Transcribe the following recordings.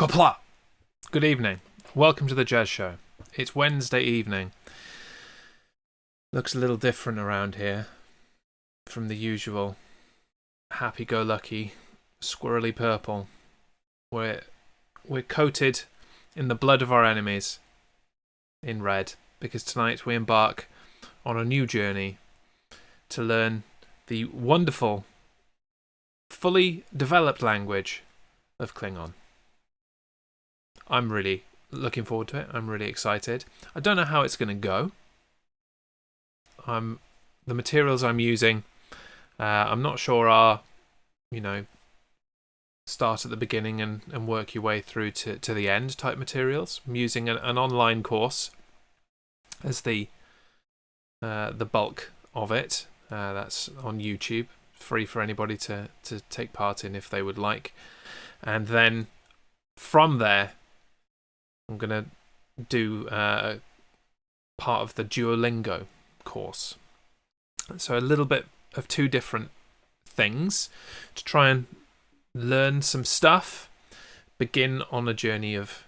Qapla! Good evening. Welcome to the Jazz Show. It's Wednesday evening. Looks a little different around here from the usual happy-go-lucky, squirrely purple. We're coated in the blood of our enemies in red, because tonight we embark on a new journey to learn the wonderful, fully developed language of Klingon. I'm really looking forward to it. I'm really excited. I don't know how it's going to go. The materials I'm using, I'm not sure are, start at the beginning and work your way through to the end type materials. I'm using an online course as the bulk of it. That's on YouTube, free for anybody to take part in if they would like. And then from there, I'm going to do part of the Duolingo course. So a little bit of two different things to try and learn some stuff, begin on a journey of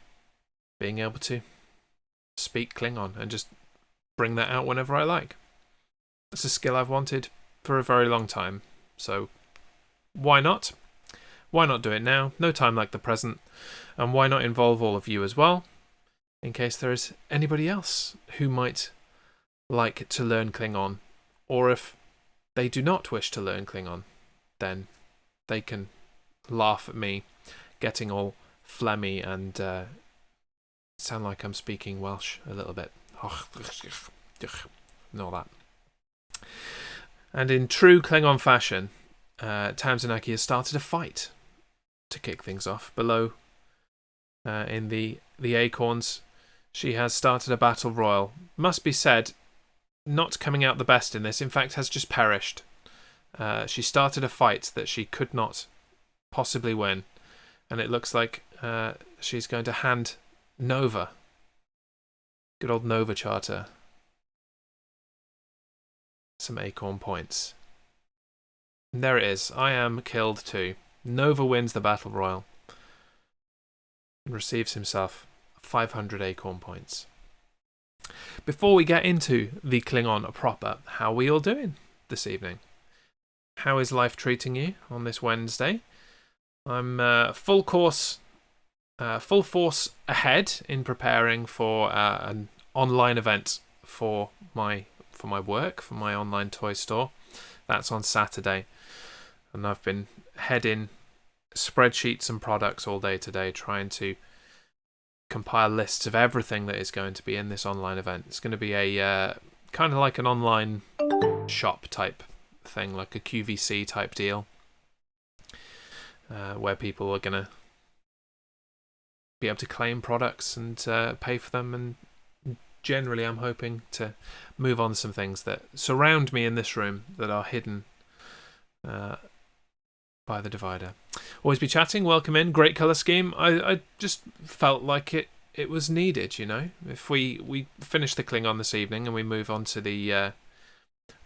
being able to speak Klingon and just bring that out whenever I like. It's a skill I've wanted for a very long time, so why not? Why not do it now? No time like the present, and why not involve all of you as well, in case there is anybody else who might like to learn Klingon, or if they do not wish to learn Klingon, then they can laugh at me getting all phlegmy and sound like I'm speaking Welsh a little bit. And all that. And in true Klingon fashion, Tamsinaki has started a fight to kick things off. Below, in the acorns, she has started a battle royal. Must be said, not coming out the best in this. In fact, has just perished. She started a fight that she could not possibly win, and it looks like she's going to hand Nova, good old Nova Charter, some acorn points. And there it is. I am killed too. Nova wins the battle royal and receives himself 500 acorn points. Before we get into the Klingon proper, how are we all doing this evening? How is life treating you on this Wednesday? I'm full force ahead in preparing for an online event for my work, for my online toy store. That's on Saturday, and I've been heading spreadsheets and products all day today, trying to compile lists of everything that is going to be in this online event. It's going to be a kind of like an online shop type thing, like a QVC type deal, where people are going to be able to claim products and pay for them. And generally, I'm hoping to move on to some things that surround me in this room that are hidden by the divider. Always be chatting. Welcome in. Great colour scheme. I just felt like it was needed, If we finish the Klingon this evening and we move on to the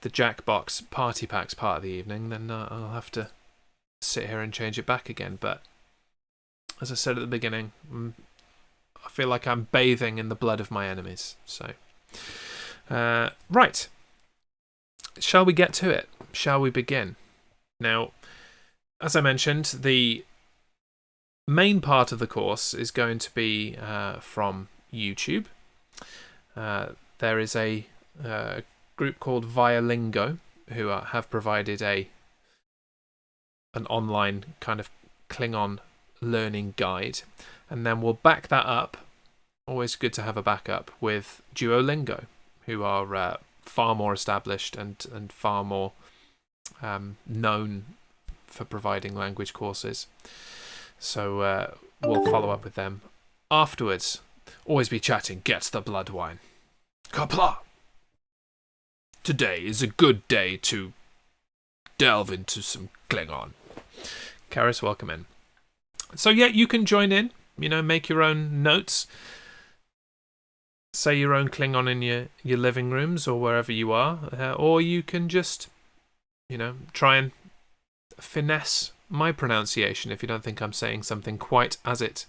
Jackbox Party Packs part of the evening, then I'll have to sit here and change it back again. But as I said at the beginning, I feel like I'm bathing in the blood of my enemies. So, right. Shall we get to it? Shall we begin? Now, as I mentioned, the main part of the course is going to be from YouTube. There is a group called Violingo who have provided an online kind of Klingon learning guide, and then we'll back that up. Always good to have a backup with Duolingo, who are far more established and far more known for providing language courses. So we'll follow up with them afterwards. Always be chatting gets the blood wine. Qapla! Today is a good day to delve into some Klingon. Karis, welcome in. So yeah, you can join in, make your own notes. Say your own Klingon in your living rooms or wherever you are. Or you can just, try and finesse my pronunciation if you don't think I'm saying something quite as it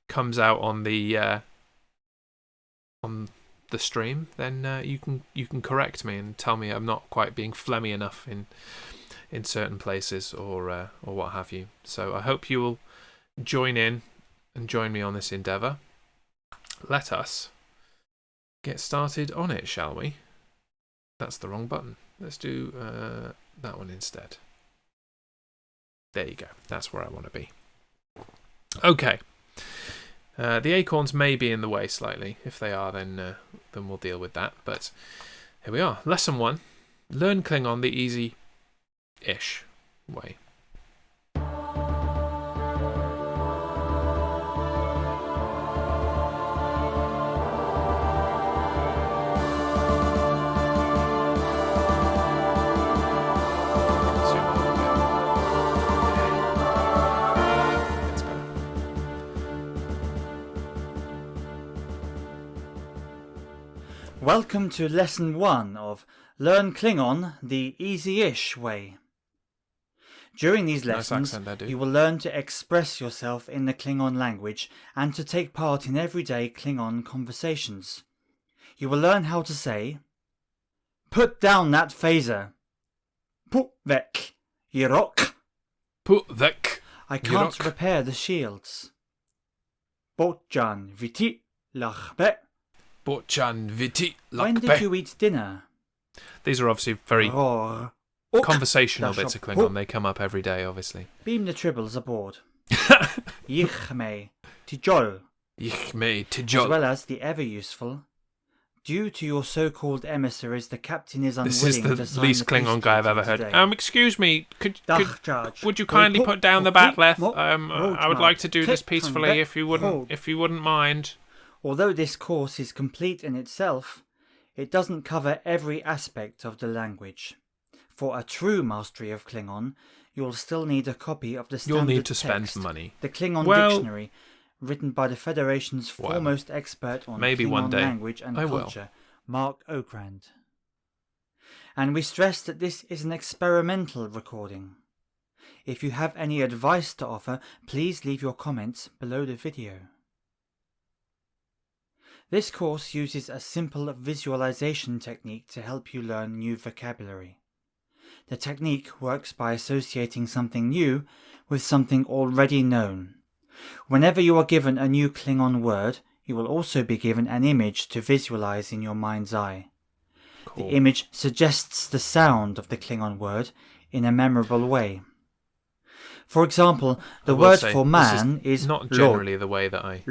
comes out on the stream, then you can correct me and tell me I'm not quite being phlegmy enough in certain places or what have you. So I hope you will join in and join me on this endeavour. Let us get started on it, shall we? That's the wrong button. Let's do that one instead. There you go. That's where I want to be. Okay. The acorns may be in the way slightly. If they are, then we'll deal with that. But here we are. Lesson 1. Learn Klingon the easy-ish way. Welcome to Lesson 1 of Learn Klingon the Easy-ish Way. During these lessons, you will learn to express yourself in the Klingon language and to take part in everyday Klingon conversations. You will learn how to say, "Put down that phaser." "Put vek, Yirok." Put vek. "I can't repair the shields." "Botjan viti lachbe." Botjan viti lachbe. "When did you eat dinner?" These are obviously very conversational bits of Klingon. They come up every day, obviously. "Beam the tribbles aboard." "Yichme tijol." Yichme tijol. As well as the ever-useful, "Due to your so-called emissaries, the captain is unwilling to sign the This is the least Klingon guy I've ever heard. Today. Excuse me, would you kindly put down the backleth? I would like to do this peacefully, if you wouldn't mind." Although this course is complete in itself, it doesn't cover every aspect of the language. For a true mastery of Klingon, you'll still need a copy of the standard You'll need to text, spend money. the Klingon dictionary, written by the Federation's foremost expert on Maybe Klingon one day. language and culture, Mark Okrand. And we stress that this is an experimental recording. If you have any advice to offer, please leave your comments below the video. This course uses a simple visualization technique to help you learn new vocabulary. The technique works by associating something new with something already known. Whenever you are given a new Klingon word, you will also be given an image to visualize in your mind's eye. Cool. The image suggests the sound of the Klingon word in a memorable way. For example, the word for man is not generally the way that I...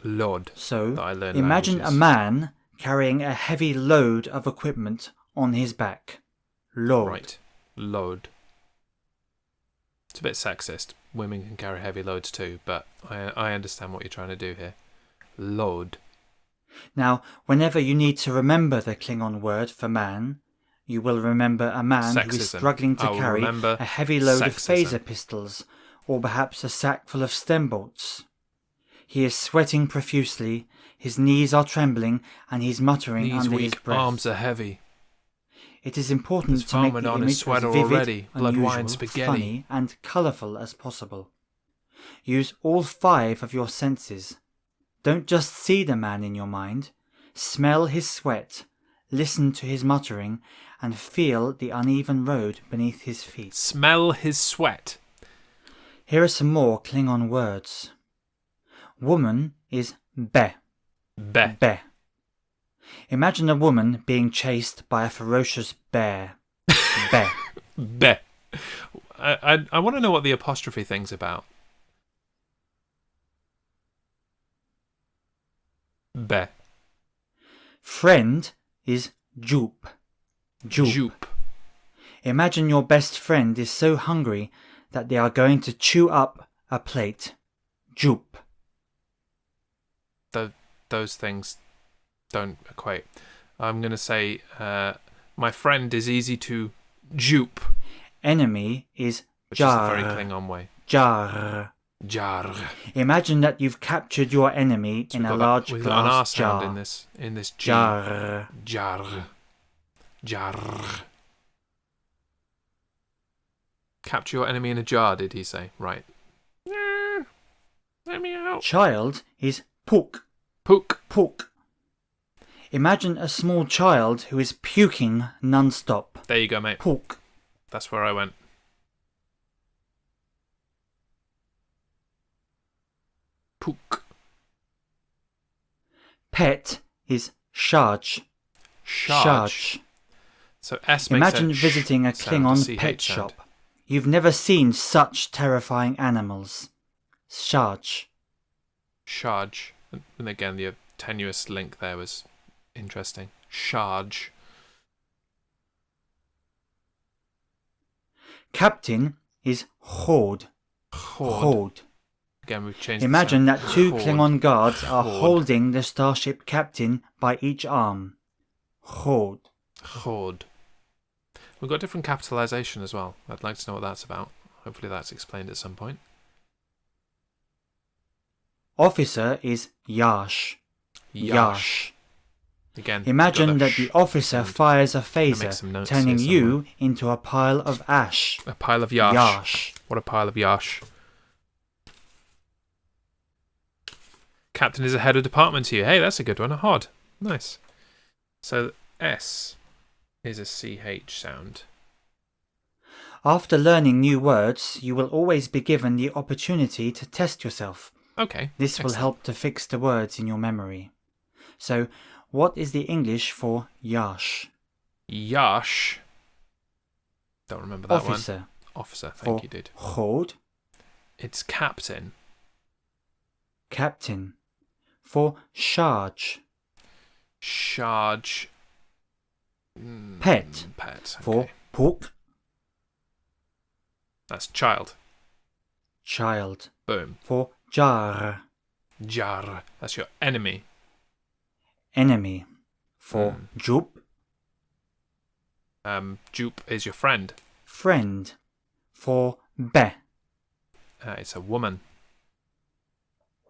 Lord. So, that I learn imagine languages. a man carrying a heavy load of equipment on his back. Load. Right. Load. It's a bit sexist. Women can carry heavy loads too, but I understand what you're trying to do here. Load. Now, whenever you need to remember the Klingon word for man, you will remember a man who is struggling to carry a heavy load of phaser pistols, or perhaps a sack full of stem bolts. He is sweating profusely, his knees are trembling, and he's muttering under his breath. Arms are heavy. It is important to make the image as vivid, unusual, spaghetti. funny, and colourful as possible. Use all 5 of your senses. Don't just see the man in your mind. Smell his sweat, listen to his muttering, and feel the uneven road beneath his feet. Smell his sweat. Here are some more Klingon words. Woman is be. Be. Be. Imagine a woman being chased by a ferocious bear. Be. Be. I want to know what the apostrophe thing's about. Be. Friend is jupe. Jupe. Imagine your best friend is so hungry that they are going to chew up a plate. Jupe. Those things don't equate. I'm going to say my friend is easy to jupe. Enemy is which jar. Is the very Klingon way. Jar. Jar. Imagine that you've captured your enemy in a large glass jar. An R sound in this G. Jar. Jar. Jar. Capture your enemy in a jar, did he say? Right. Let me out. Child is puk. Pook. Puk. Imagine a small child who is puking non-stop. There you go, mate. Puk. That's where I went. Pook. Pet is charge. Charge. So S makes Imagine a sh visiting a sound, Klingon CH pet sound. shop. You've never seen such terrifying animals. Charge. Charge. And again, the tenuous link there was interesting. Charge. Captain is horde. Horde. Horde. Again, we've changed. Imagine the that sound. 2 Horde. Klingon guards are Horde. holding the starship captain by each arm. Horde. Horde. We've got different capitalization as well. I'd like to know what that's about. Hopefully that's explained at some point. Officer is Yash. Yash. Again, Imagine that the officer sound. fires a make phaser, some notes turning here you into a pile of ash. A pile of yash. Yash. What a pile of yash. Captain is a head of department to you. Hey, that's a good one. A hod. Nice. So S is a CH sound. After learning new words, you will always be given the opportunity to test yourself. Okay. This will excellent. help to fix the words in your memory. So, what is the English for Yash? Yash. Don't remember that Officer. one. Officer. For Thank you, dude. Horde. It's captain. Captain. For charge. Charge. Pet. Pet. For Okay. puk. That's child. Child. Boom. For jar. Jar. That's your enemy. Enemy. For jup. Jupe is your friend. Friend. For be. It's a woman.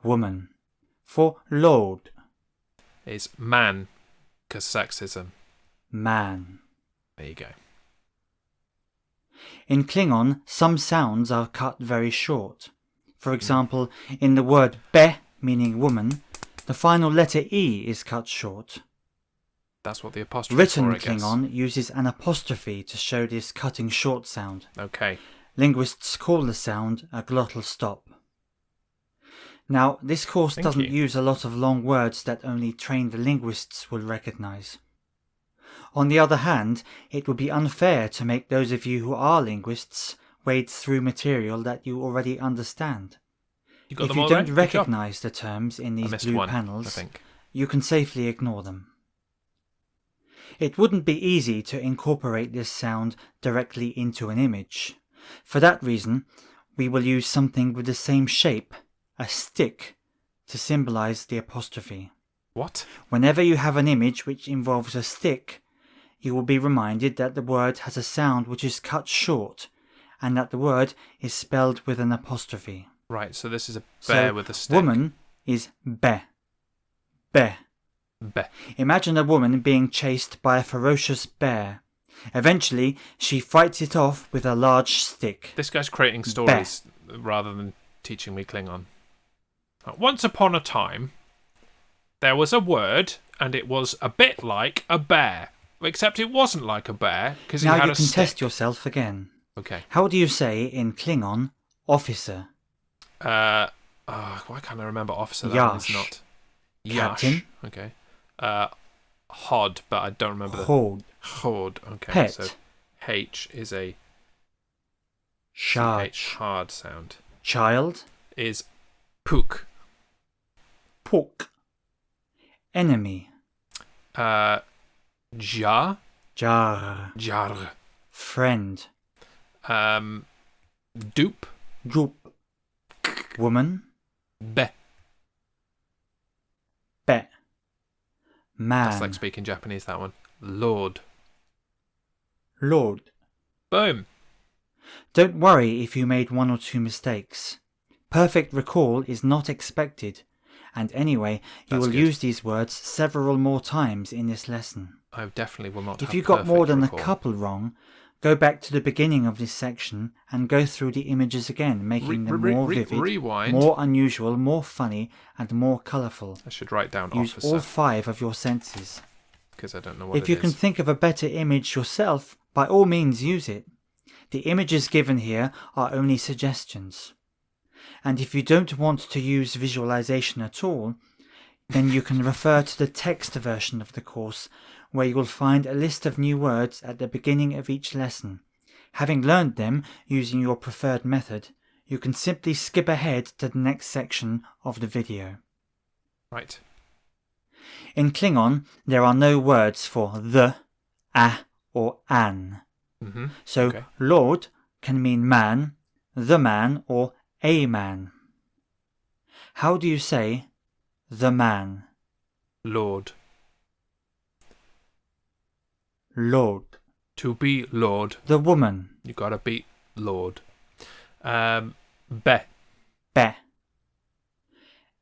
Woman. For load. Is man. Because sexism. Man. There you go. In Klingon, some sounds are cut very short. For example, in the word be, meaning woman, the final letter E is cut short. That's what the apostrophe Written for, I guess. Klingon uses an apostrophe to show this cutting short sound. Okay. Linguists call the sound a glottal stop. Now, this course Thank doesn't you. use a lot of long words that only trained linguists will recognize. On the other hand, it would be unfair to make those of you who are linguists wade through material that you already understand. You got If them you all don't right? Good job. recognize the terms in I these missed blue one, I panels, think. you can safely ignore them. It wouldn't be easy to incorporate this sound directly into an image. For that reason, we will use something with the same shape, a stick, to symbolize the apostrophe. What? Whenever you have an image which involves a stick, you will be reminded that the word has a sound which is cut short, and that the word is spelled with an apostrophe. Right, so this is a bear So, with a stick. woman is be. Be. Be. Imagine a woman being chased by a ferocious bear. Eventually, she fights it off with a large stick. This guy's creating stories rather than teaching me Klingon. Once upon a time, there was a word, and it was a bit like a bear. Except it wasn't like a bear, because he Now had you a can stick. test yourself again. Okay. How do you say in Klingon, officer? Why can't I remember officer? That one is Yash. not. Captain. Yash. Okay. Hod, but I don't remember the... Horde. Horde. Okay, Pet. so H is a Charge. CH hard sound. Child. Is pook. Puk. Enemy. Jar. Jar. Jar. Friend. Dupe. Jup. Woman. Be. Be. Man. That's like speaking Japanese, that one. Lord. Lord. Boom. Don't worry if you made 1 or 2 mistakes. Perfect recall is not expected, and anyway, you That's will good. use these words several more times in this lesson. I definitely will not If have you got more perfect than recall. a couple wrong, Go back to the beginning of this section and go through the images again, making them more vivid, rewind. more unusual, more funny, and more colourful. I should write down Use officer. all 5 of your senses. Because I don't know what If you can think of a better image yourself, by all means use it. The images given here are only suggestions. And if you don't want to use visualization at all, then you can refer to the text version of the course, where you will find a list of new words at the beginning of each lesson. Having learned them using your preferred method, you can simply skip ahead to the next section of the video. Right. In Klingon, there are no words for the, a, or an. So Okay. Lord can mean man, the man, or a man. How do you say the man? Lord. Lord. To be Lord, The woman. you gotta be Lord. Be. Be.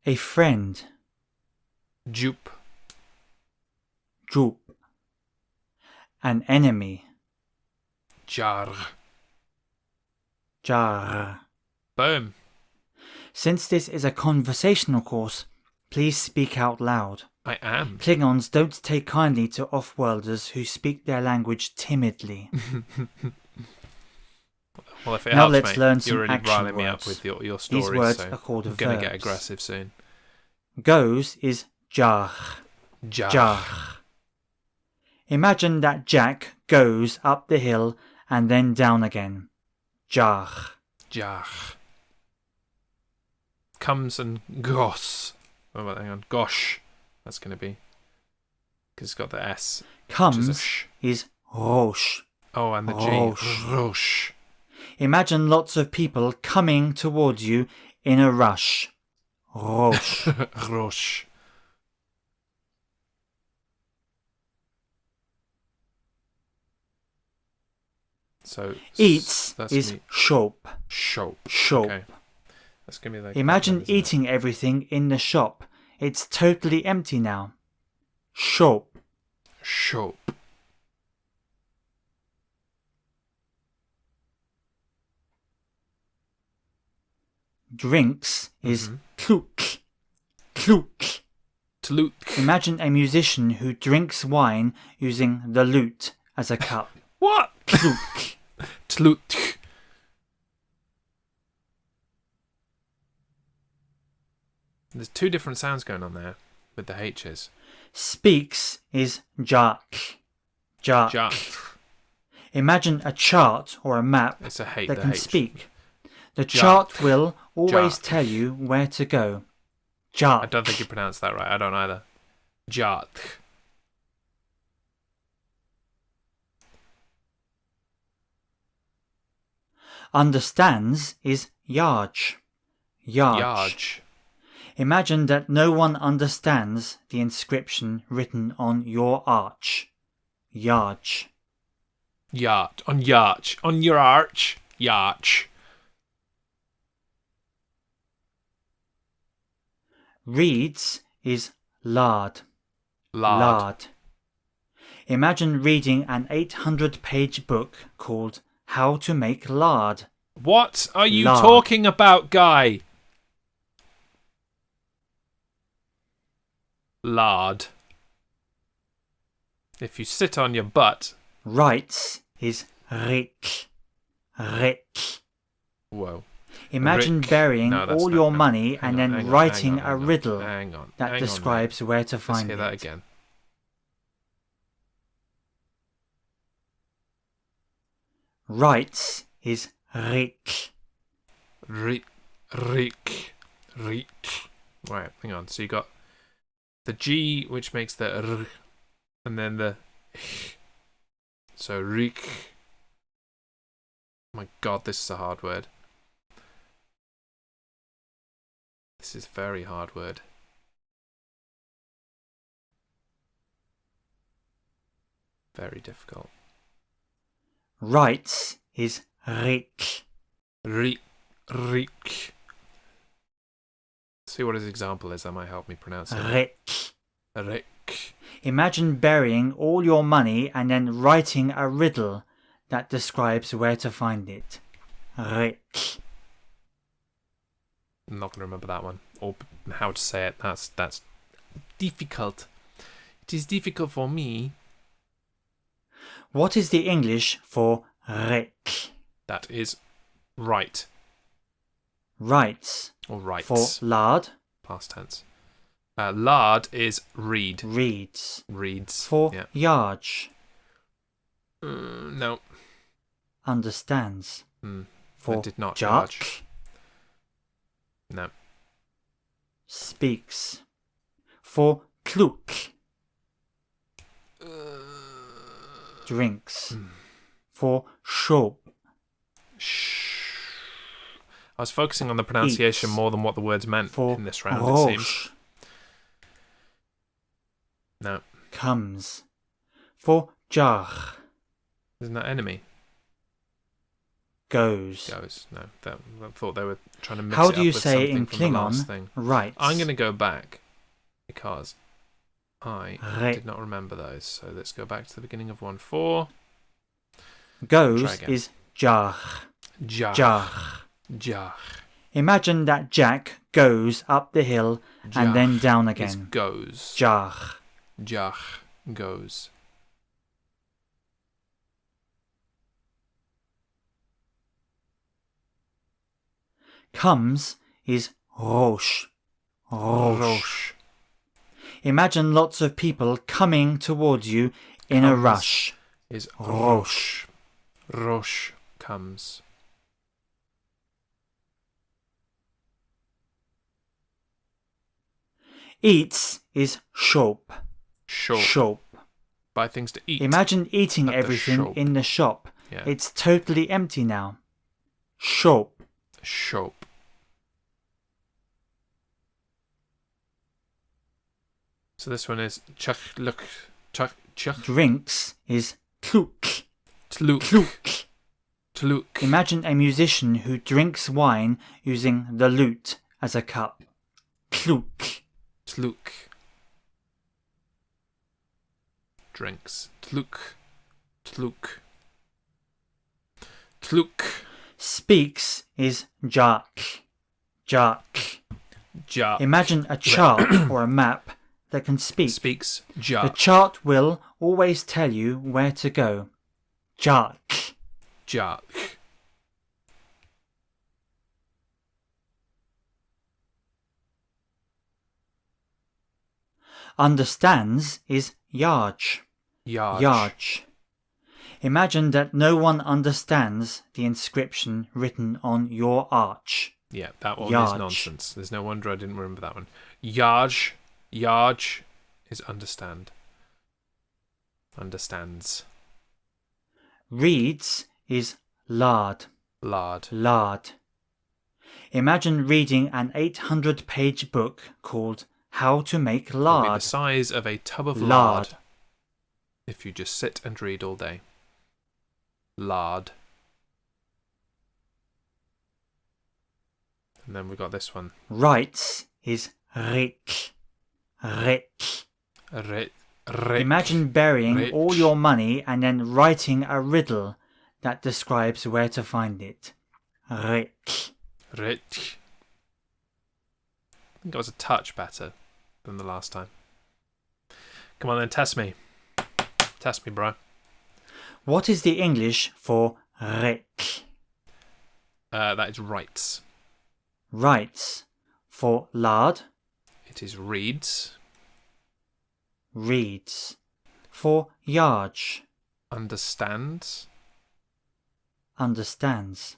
A friend. Jupe. Jup. An enemy. Jar. Jar. Boom. Since this is a conversational course, please speak out loud. I am. Klingons don't take kindly to off-worlders who speak their language timidly. Well, if it Now helps, let's mate, learn you're some really action riling me up words. with your stories, These words so are called I'm gonna get verbs. aggressive soon. Goes is jar. Jar. Jar. Imagine that Jack goes up the hill and then down again. Jar. Jar. Comes and goes. Oh, well, hang on. Gosh. That's going to be. Because it's got the S. Comes Which is a sh. is rosh. Oh, and the G. Rosh. Rosh. Imagine lots of people coming towards you in a rush. Rosh. Rosh. So Eats that's is me. shop. Shop. Shop. Okay. That's going to be like. Imagine isn't it? eating everything in the shop. It's totally empty now. Shop. Shop. Drinks is kluk. Kluk. Tluk. Imagine a musician who drinks wine using the lute as a cup. What? Kluk. Tluk. There's 2 different sounds going on there with the H's. Speaks is jark. Jark. Jar. Imagine a chart or a map It's a hate. that The can H. speak. The Jark. chart will always Jark. tell you where to go. I Jark. don't think you pronounced that right. I don't either. Jart. Understands is yarj. Yarj. Yarj. Imagine that no one understands the inscription written on your arch. Yarj. Yart. On yarch. On your arch. Yarch. Reads is lard. Lard. Lard. Imagine reading an 800-page book called How to Make Lard. What are you Lard. talking about, guy? Lard. If you sit on your butt. Writes is rik. Rik. Whoa. Imagine Rik. burying No, that's all not- your no. money Hang and on, then hang on, writing hang a on, riddle hang on, that hang on, describes where to Let's find hear it. that again. Writes is rik. Rik. Rik. Rik. Right, hang on. So you got the G, which makes the R, and then the H. So Rik. My God, this is a hard word. This is a very hard word. Very difficult. Writes is rik. Rik. Rik. See what his example is. That might help me pronounce it. Rik. Rik. Imagine burying all your money and then writing a riddle that describes where to find it. Rek. I'm not going to remember that one. Or how to say it. That's difficult. It is difficult for me. What is the English for rek? That is right. Rights. Or rights. For lard. Past tense. Lard is read. Reads. Reads. For yeah. yarge. No. Understands. For I did not jark. charge. No. Speaks. For kluk. Drinks. For shop. I was focusing on the pronunciation Eats. more than what the words meant For in this round, it roche. seems. No. Comes. For jar. Isn't that enemy? Goes. Goes. No. I thought they were trying to mix How it do up you with say something in from the last Klingon thing. rights? I'm going to go back because I Re- did not remember those. So let's go back to the beginning of 1.4. Goes again. is jar. Jar. Jar. Jar. Imagine that Jack goes up the hill and then down Is again. goes. Jar. Jar. Goes. Comes is roche. Roche. Roche. Imagine lots of people coming towards you in a Comes rush. Is Roche. Roche comes. Eats is shop. Shop. Shop. Buy things to eat. Imagine eating At the everything shop. in the shop. Yeah. It's totally empty now. Shop. Shop. So this one is chuck look chuck chuck Drinks is kluk. tluk Kluk. tluk. Imagine a musician who drinks wine using the lute as a cup. Kluk. Tluk. Drinks. Tluk. Tluk. Tluk. Speaks is jark. Jark. Jar. Imagine a chart or a map that can speak. Speaks. The Jar. chart will always tell you where to go. Jark. Jark. Understands is yarge. Yarge. Yarge. Imagine that no one understands the inscription written on your arch. Yeah, that one Yarge. is nonsense. There's no wonder I didn't remember that one. Yarge. Yarge is understand. Understands. Reads is lard. Lard. Lard. Imagine reading an 800-page book called How to Make It'll be the Lard. size of a tub of Lard. lard. If you just sit and read all day. Lard. And then we got this one. Rights is rik. Rik. Rit. Imagine burying Rich. all your money and then writing a riddle that describes where to find it. Rik. Rich. I think I was a touch better than the last time. Come on then, test me. Test me, bro. What is the English for rik? That is rights. Rights. For lard, It is reads. reads. For yarge, Understands. understands.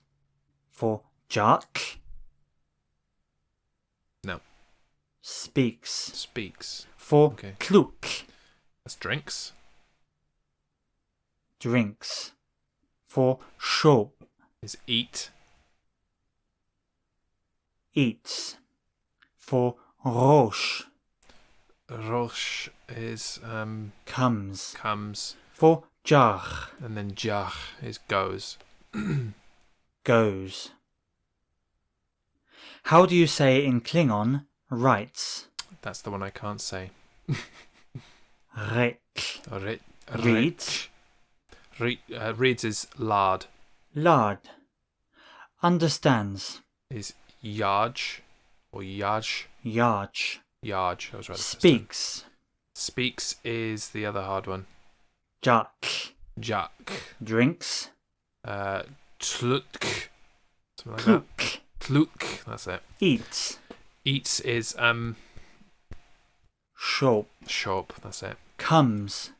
For jark, No. speaks. Speaks. For Okay. kluk, That's drinks. drinks. For shop, Is eat. eats. For roche, Roche is comes. comes. For jar, And then jar is goes. goes. How do you say in Klingon writes? That's the one I can't say. Rek. Rit. Reads. Reads is lard. Lard. Understands. Is yarj or yaj. Yarj. Yarj. I was right. Speaks. Speaks is the other hard one. Jack. Jack. Drinks. Tlutk. Something like that. Kluk. Tluk. That's it. Eats. Eats is Shop. shop. That's it. Comes.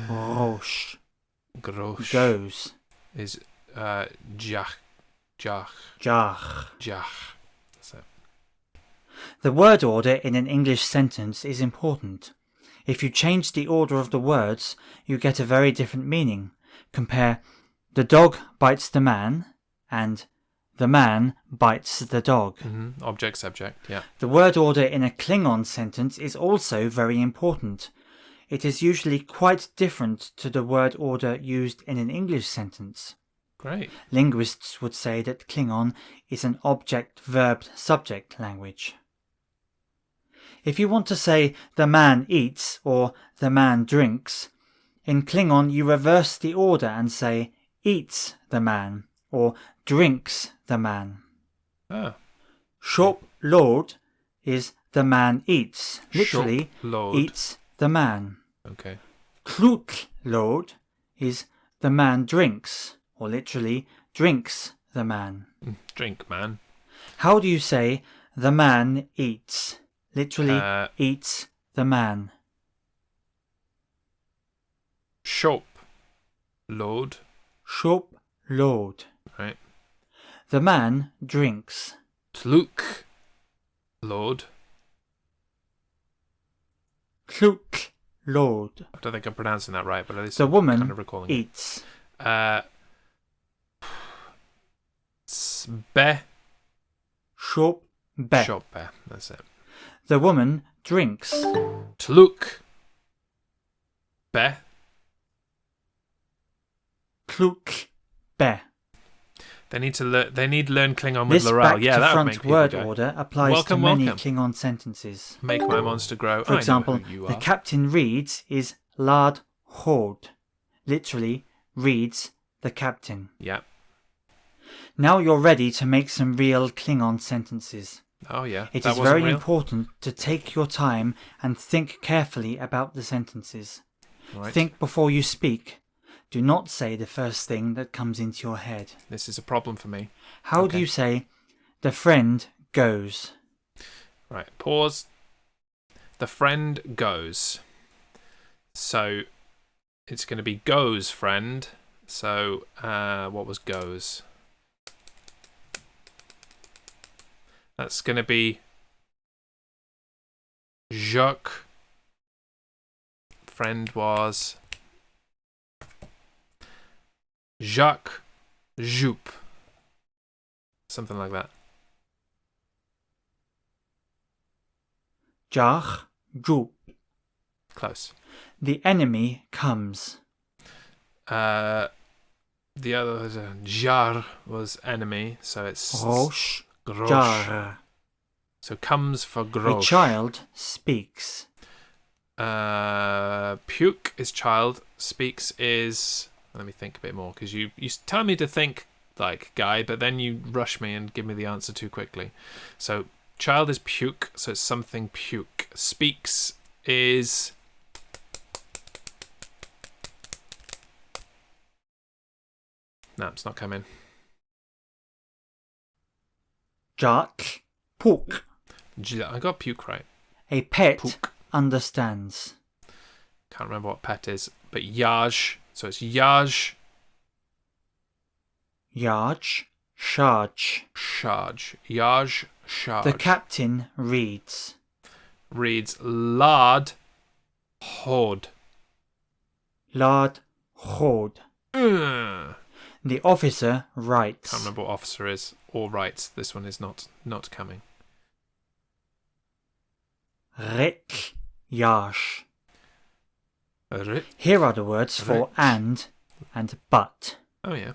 Rosh. Grosh Goes. is jah. Jar. Jah. That's it. The word order in an English sentence is important. If you change the order of the words, you get a very different meaning. Compare the dog bites the man and the man bites the dog. Object, subject, yeah. The word order in a Klingon sentence is also very important. It is usually quite different to the word order used in an English sentence. Great. Linguists would say that Klingon is an object-verb-subject language. If you want to say the man eats or the man drinks, in Klingon you reverse the order and say eats the man or drinks the man. Ah. Shop lord is the man eats, literally Shop lord. eats the man. Okay. Kluk lord is the man drinks, or literally drinks the man. Drink, man. How do you say the man eats? Literally eats the man. Shop lord. Shop lord. Right. The man drinks. Tluk lord. Kluk lord. I don't think I'm pronouncing that right, but at least The I'm woman kind of recalling eats. it. Be. Shop be. Shop be. That's it. The woman drinks. Tluk be. Kluk be. They need to learn. They need to learn Klingon with This Laurel. back Yeah, to that would front make people word go. order applies Welcome, to many welcome. Klingon sentences. Make my monster grow. For I example, know who you the are. captain reads is lard hord. Literally reads the captain. Yeah. Now you're ready to make some real Klingon sentences. Oh yeah. It That is wasn't very real? important to take your time and think carefully about the sentences. Right. Think before you speak. Do not say the first thing that comes into your head. This is a problem for me. How do Okay. you say, the friend goes? Right. Pause. The friend goes. So it's going to be goes friend. So what was goes? That's going to be Jacques. Friend was Jacques Jupe. Something like that. Jar, joop. Close. The enemy comes. The other was jar was enemy, so it's Rosh, grosh. jar. So comes for A grosh. child speaks. Puke is child. Speaks is. Let me think a bit more, because you tell me to think like guy, but then you rush me and give me the answer too quickly. So child is puke, so it's something puke. Speaks is. No, it's not coming. Jack, pook. I got puke right. A pet Pook. understands. Can't remember what pet is, but yaj. So it's yaj, Yarj, charge. charge. Yaj, charge. The captain reads. Reads lard, hord. Lard, hord. Can't The officer writes. remember what officer is or writes. This one is not coming. Rik, yash. Oh Here are the words for Rik. and but. yeah.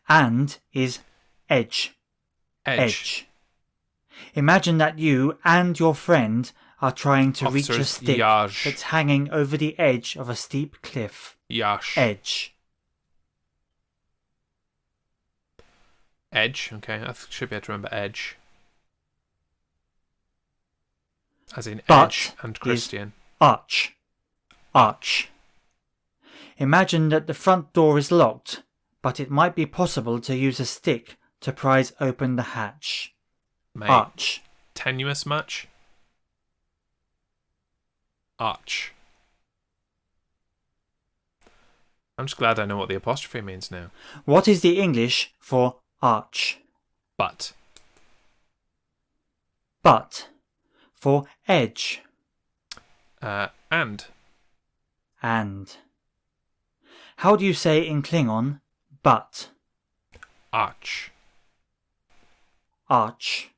And is edge. Edge. Imagine that you and your friend are trying to reach a Officers, stick Yaj. that's hanging over the edge of a steep cliff. Yash. Edge. Edge. Okay, I should be able to remember edge. As in But edge and Christian. Arch. Arch. Imagine that the front door is locked, but it might be possible to use a stick to prise open the hatch. Mate, Arch. tenuous much? Arch. I'm just glad I know what the apostrophe means now. What is the English for arch? But. But. For edge. And. And. How do you say in Klingon but? Arch. Arch.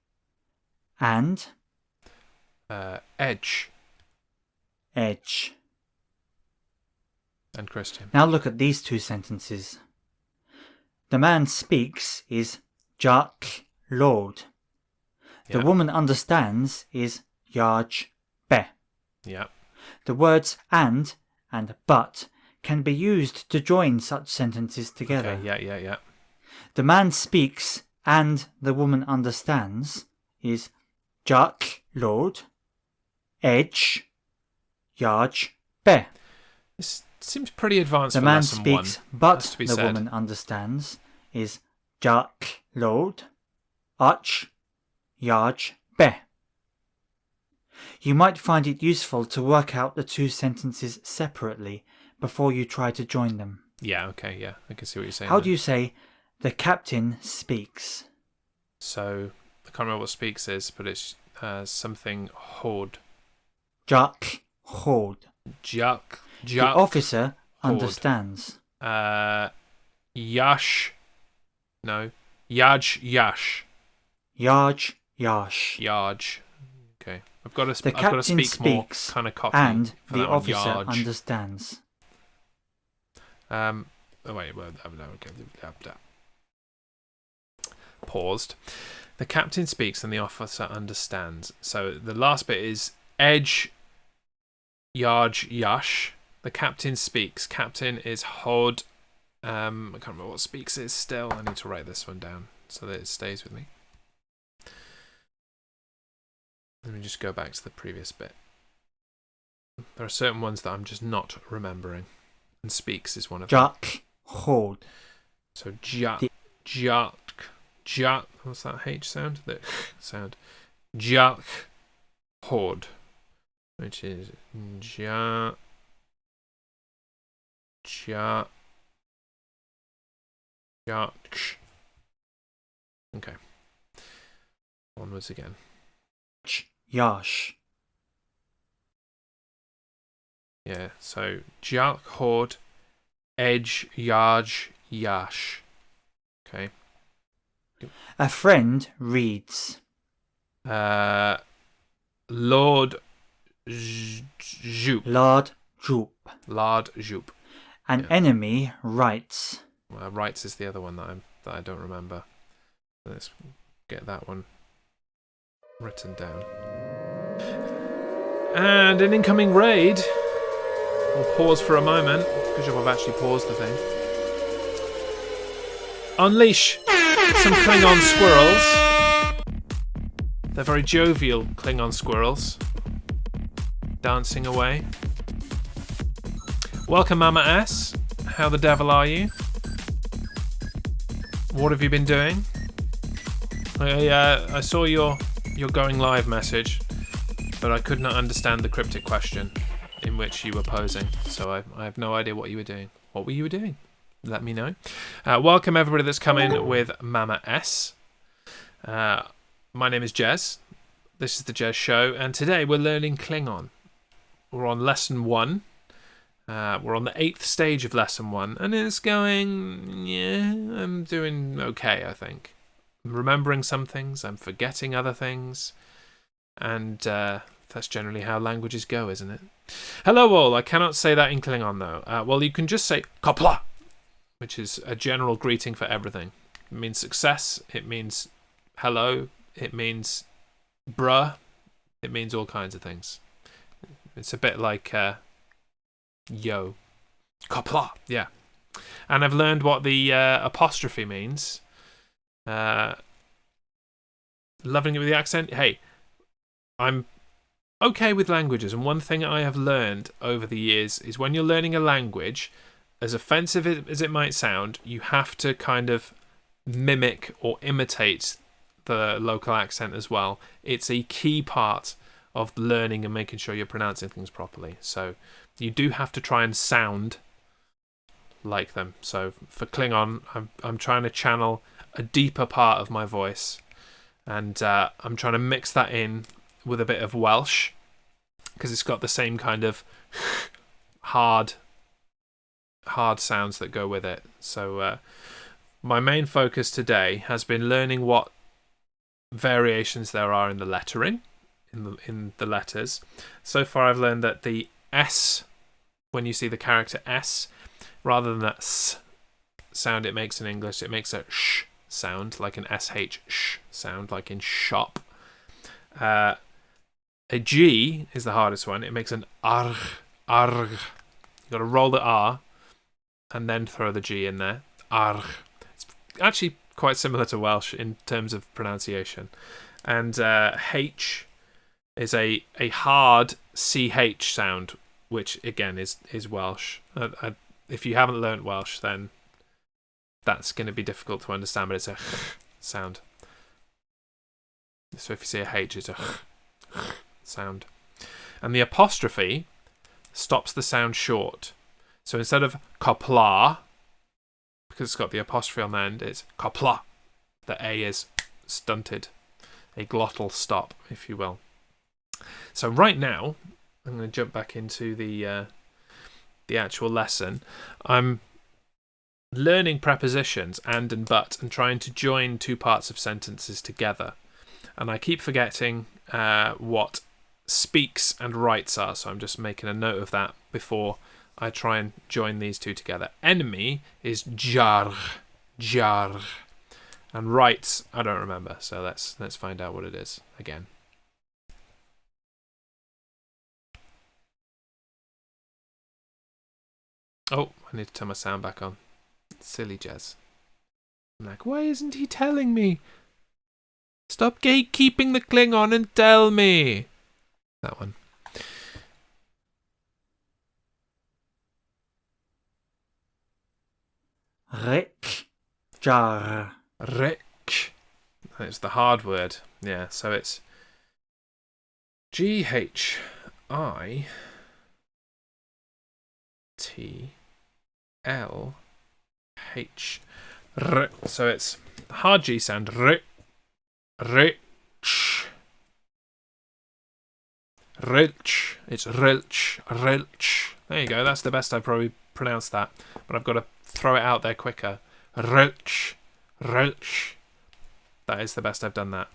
And? Edge. Edge. And Christian. Now look at these two sentences. The man speaks is Jack Lord. The Yeah. woman understands is Yaj Be. Yeah. The words and but can be used to join such sentences together. Okay, yeah. The man speaks and the woman understands is Jack Lord, Edge, Yaj Be. This seems pretty advanced The for man lesson speaks one. but has to be the said. woman understands is Jack Lord, Arch, Yaj Be. You might find it useful to work out the two sentences separately before you try to join them. Yeah, okay, yeah. I can see what you're saying. How there. do you say the captain speaks? So, I can't remember what speaks is, but it's something horde. Jack Hord. Jack. The officer Hord. understands. Yash. No. Yaj. Yash. Yaj Yash. Yaj. Okay. I've got to The speak captain more speaks kind of cockney. and for the that one. officer Yaj. understands. Oh wait, well, okay. Paused. The captain speaks and the officer understands. So the last bit is edge, yaj, yash. The captain speaks. Captain is hod. I can't remember what speaks is still. I need to write this one down so that it stays with me. Let me just go back to the previous bit. There are certain ones that I'm just not remembering. And speaks is one of them. Jack Hord. So jack, what's that H sound? The sound. Jack horde, which is jack. Okay. Onwards again. Yash. Yeah. So jack horde, edge, yaj, yash. Okay. A friend reads. Lord Jup. Lard Droop. Lard Jup. An Yeah. enemy writes. Rights is the other one that I don't remember. Let's get that one written down. And an incoming raid. We'll pause for a moment. Good job I've actually paused the thing. Unleash some Klingon squirrels. They're very jovial Klingon squirrels. Dancing away. Welcome, Mama S. How the devil are you? What have you been doing? I saw your going live message, but I could not understand the cryptic question in which you were posing, so I have no idea what you were doing. What were you doing? Let me know. Welcome everybody that's come in with Mama S. My name is Jez. This is the Jez Show, and today we're learning Klingon. We're on lesson 1. We're on the 8th stage of lesson 1, and it's going, yeah, I'm doing okay, I think. I'm remembering some things, I'm forgetting other things, and that's generally how languages go, isn't it? Hello all, I cannot say that in Klingon though. Well, you can just say Qapla, which is a general greeting for everything. It means success, it means hello, it means bruh, It means all kinds of things. It's a bit like yo. Qapla. Yeah. And I've learned what the apostrophe means. Loving it with the accent. Hey, I'm okay with languages, and one thing I have learned over the years is when you're learning a language, as offensive as it might sound, you have to kind of mimic or imitate the local accent as well. It's a key part of learning and making sure you're pronouncing things properly. So you do have to try and sound like them. So for Klingon, I'm trying to channel a deeper part of my voice, and I'm trying to mix that in with a bit of Welsh, because it's got the same kind of hard sounds that go with it. So my main focus today has been learning what variations there are in the lettering, in the letters. So far I've learned that the S, when you see the character S, rather than that S sound it makes in English, it makes a sh sound, like an SH sh sound, like in shop. A G is the hardest one. It makes an arg, arg. You've got to roll the R and then throw the G in there. Arg. It's actually quite similar to Welsh in terms of pronunciation. And H is a hard CH sound, which again is Welsh. If you haven't learnt Welsh, then that's going to be difficult to understand, but it's a sound. So if you see a H, it's a sound. And the apostrophe stops the sound short. So instead of Qapla, because it's got the apostrophe on the end, it's Qapla. The A is stunted. A glottal stop, if you will. So right now, I'm going to jump back into the actual lesson. I'm learning prepositions and but and trying to join two parts of sentences together. And I keep forgetting what speaks and writes are, so I'm just making a note of that before I try and join these two together. Enemy is jarg, and writes I don't remember, so let's find out what it is again. Oh, I need to turn my sound back on. Silly jazz. I'm like, why isn't he telling me? Stop gatekeeping the Klingon and tell me. That one. Rick, jar. Rick. It's the hard word. Yeah, so it's GHIT. LH. So it's hard G sound. Rich. Rilch. It's rilch. Rilch. There you go. That's the best I've probably pronounced that. But I've got to throw it out there quicker. Rilch. Rilch. That is the best I've done that.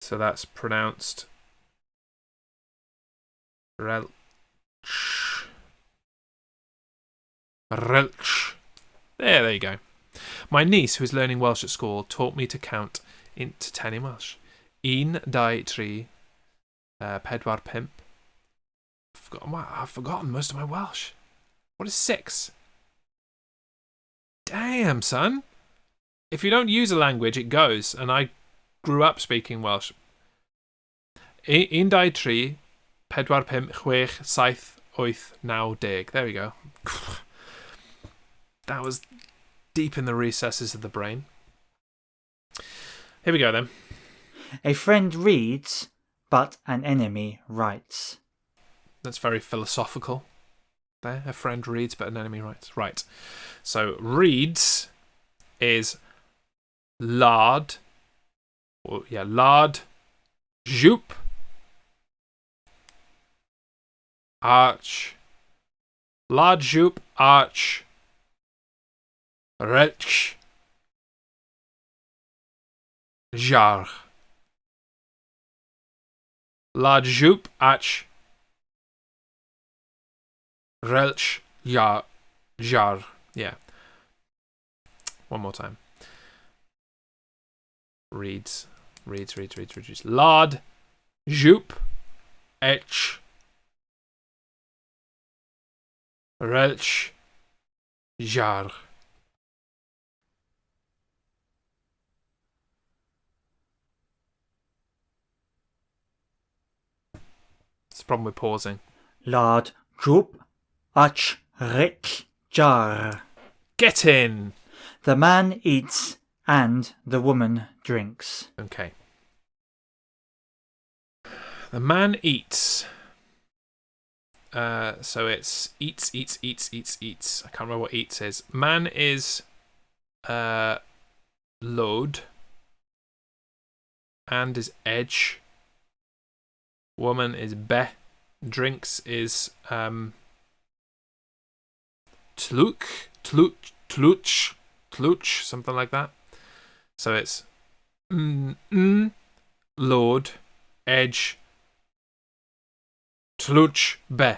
So that's pronounced Relch. Relch. There you go. My niece, who is learning Welsh at school, taught me to count into 10 in Welsh. 1, 2, 3, 4, 5. I've forgotten most of my Welsh. What is 6? Damn, son. If you don't use a language, it goes. And I grew up speaking Welsh. 1, 2, 3, 4, 5, 6, 7, 8, 9, 10. There we go. That was deep in the recesses of the brain. Here we go then. A friend reads, but an enemy writes. That's very philosophical. There, a friend reads, but an enemy writes. Right. So reads is lard. Lard. Joop. Arch. Lard joop arch. Relch. Jar. Lard joop arch. Relch jar. Yeah. One more time. Reads. Lard Joop. Etch. Relch. Jar. It's the problem with pausing. Lard, Joop, Ach, Rich, Jar. Get in! The man eats and the woman drinks. Okay. The man eats. So it's eats. I can't remember what eats is. Man is load. And is edge. Woman is be. Drinks is tluch, something like that. So it's load, edge, tluch, be.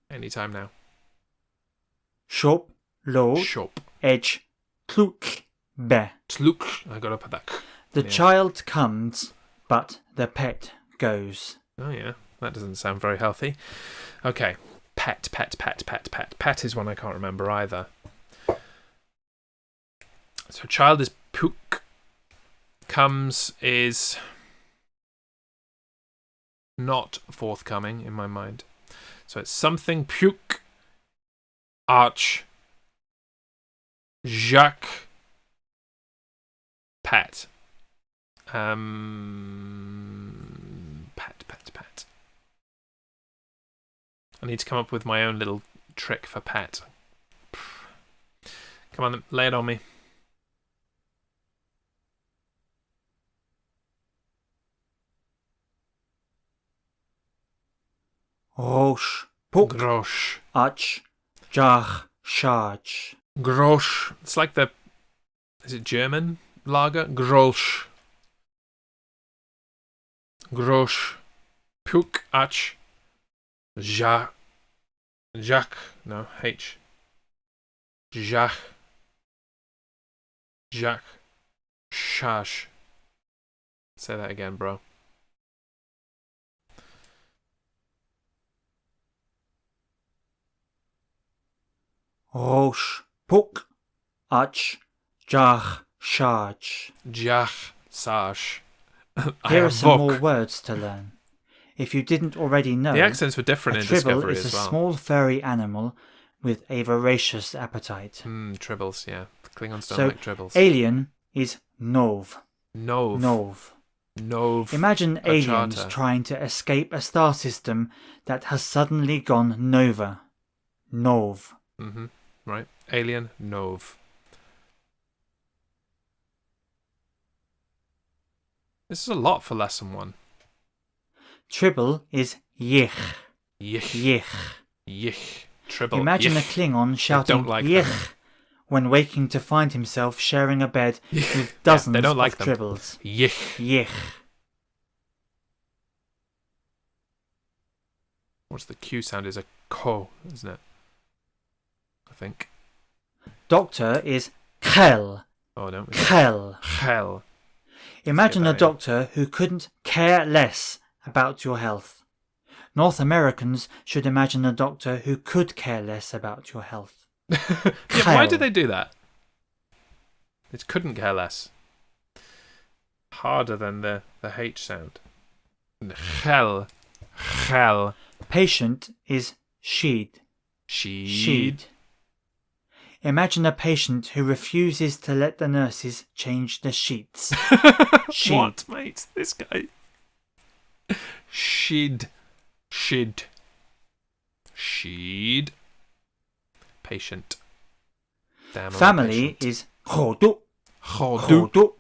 Anytime now. Shop, load, Shop. edge, kluk, be. Tluk. I gotta put that. The Yeah. child comes, but the pet goes. Oh yeah, that doesn't sound very healthy. Okay, pet. Pet is one I can't remember either. So child is puk. Comes is not forthcoming in my mind. So it's something puk. Arch. Jacques. Pet. Pet. I need to come up with my own little trick for pet. Come on, lay it on me. Roche, puk, Grosh. ach, jar, charge. Grosh. It's like the... Is it German lager? Grosch. Grosch. Puk, ach. Jacques. No, H. Jacques. Shash. Say that again, bro. Roche, puk, ach, jar, charge. Jach. Sash. I Here are have some more vok. words to learn. If you didn't already know, The accents were a different in tribble Discovery is as a well. small furry animal with a voracious appetite. Tribbles, yeah. The Klingons don't So, like tribbles. alien is nov. Nov. Nov. Nov. Imagine A aliens charter. trying to escape a star system that has suddenly gone nova. Nov. Right. Alien. Nov. This is a lot for lesson 1. Tribble is yich. Yich. Yich. Yich. Tribble. Imagine a Yich. Klingon shouting don't like yich them. when waking to find himself sharing a bed with Yeah, dozens they don't like of them. tribbles. Yich. Yich. What's the Q sound? Is a ko, isn't it? I think. Doctor is khel. Oh, no. Khel. Hell. Imagine a that, yeah. doctor who couldn't care less about your health. North Americans should imagine a doctor who could care less about your health. Yeah, why Hell. did they do that? It couldn't care less. Harder than the H sound. Hell. Hell. Patient is sheed. Sheed. Imagine a patient who refuses to let the nurses change the sheets. Sheed. What, mate? This guy. Sheed. Sheed. Sheed. Patient. Damn, I'm a Family patient. is hodu. Hodu. Hodu.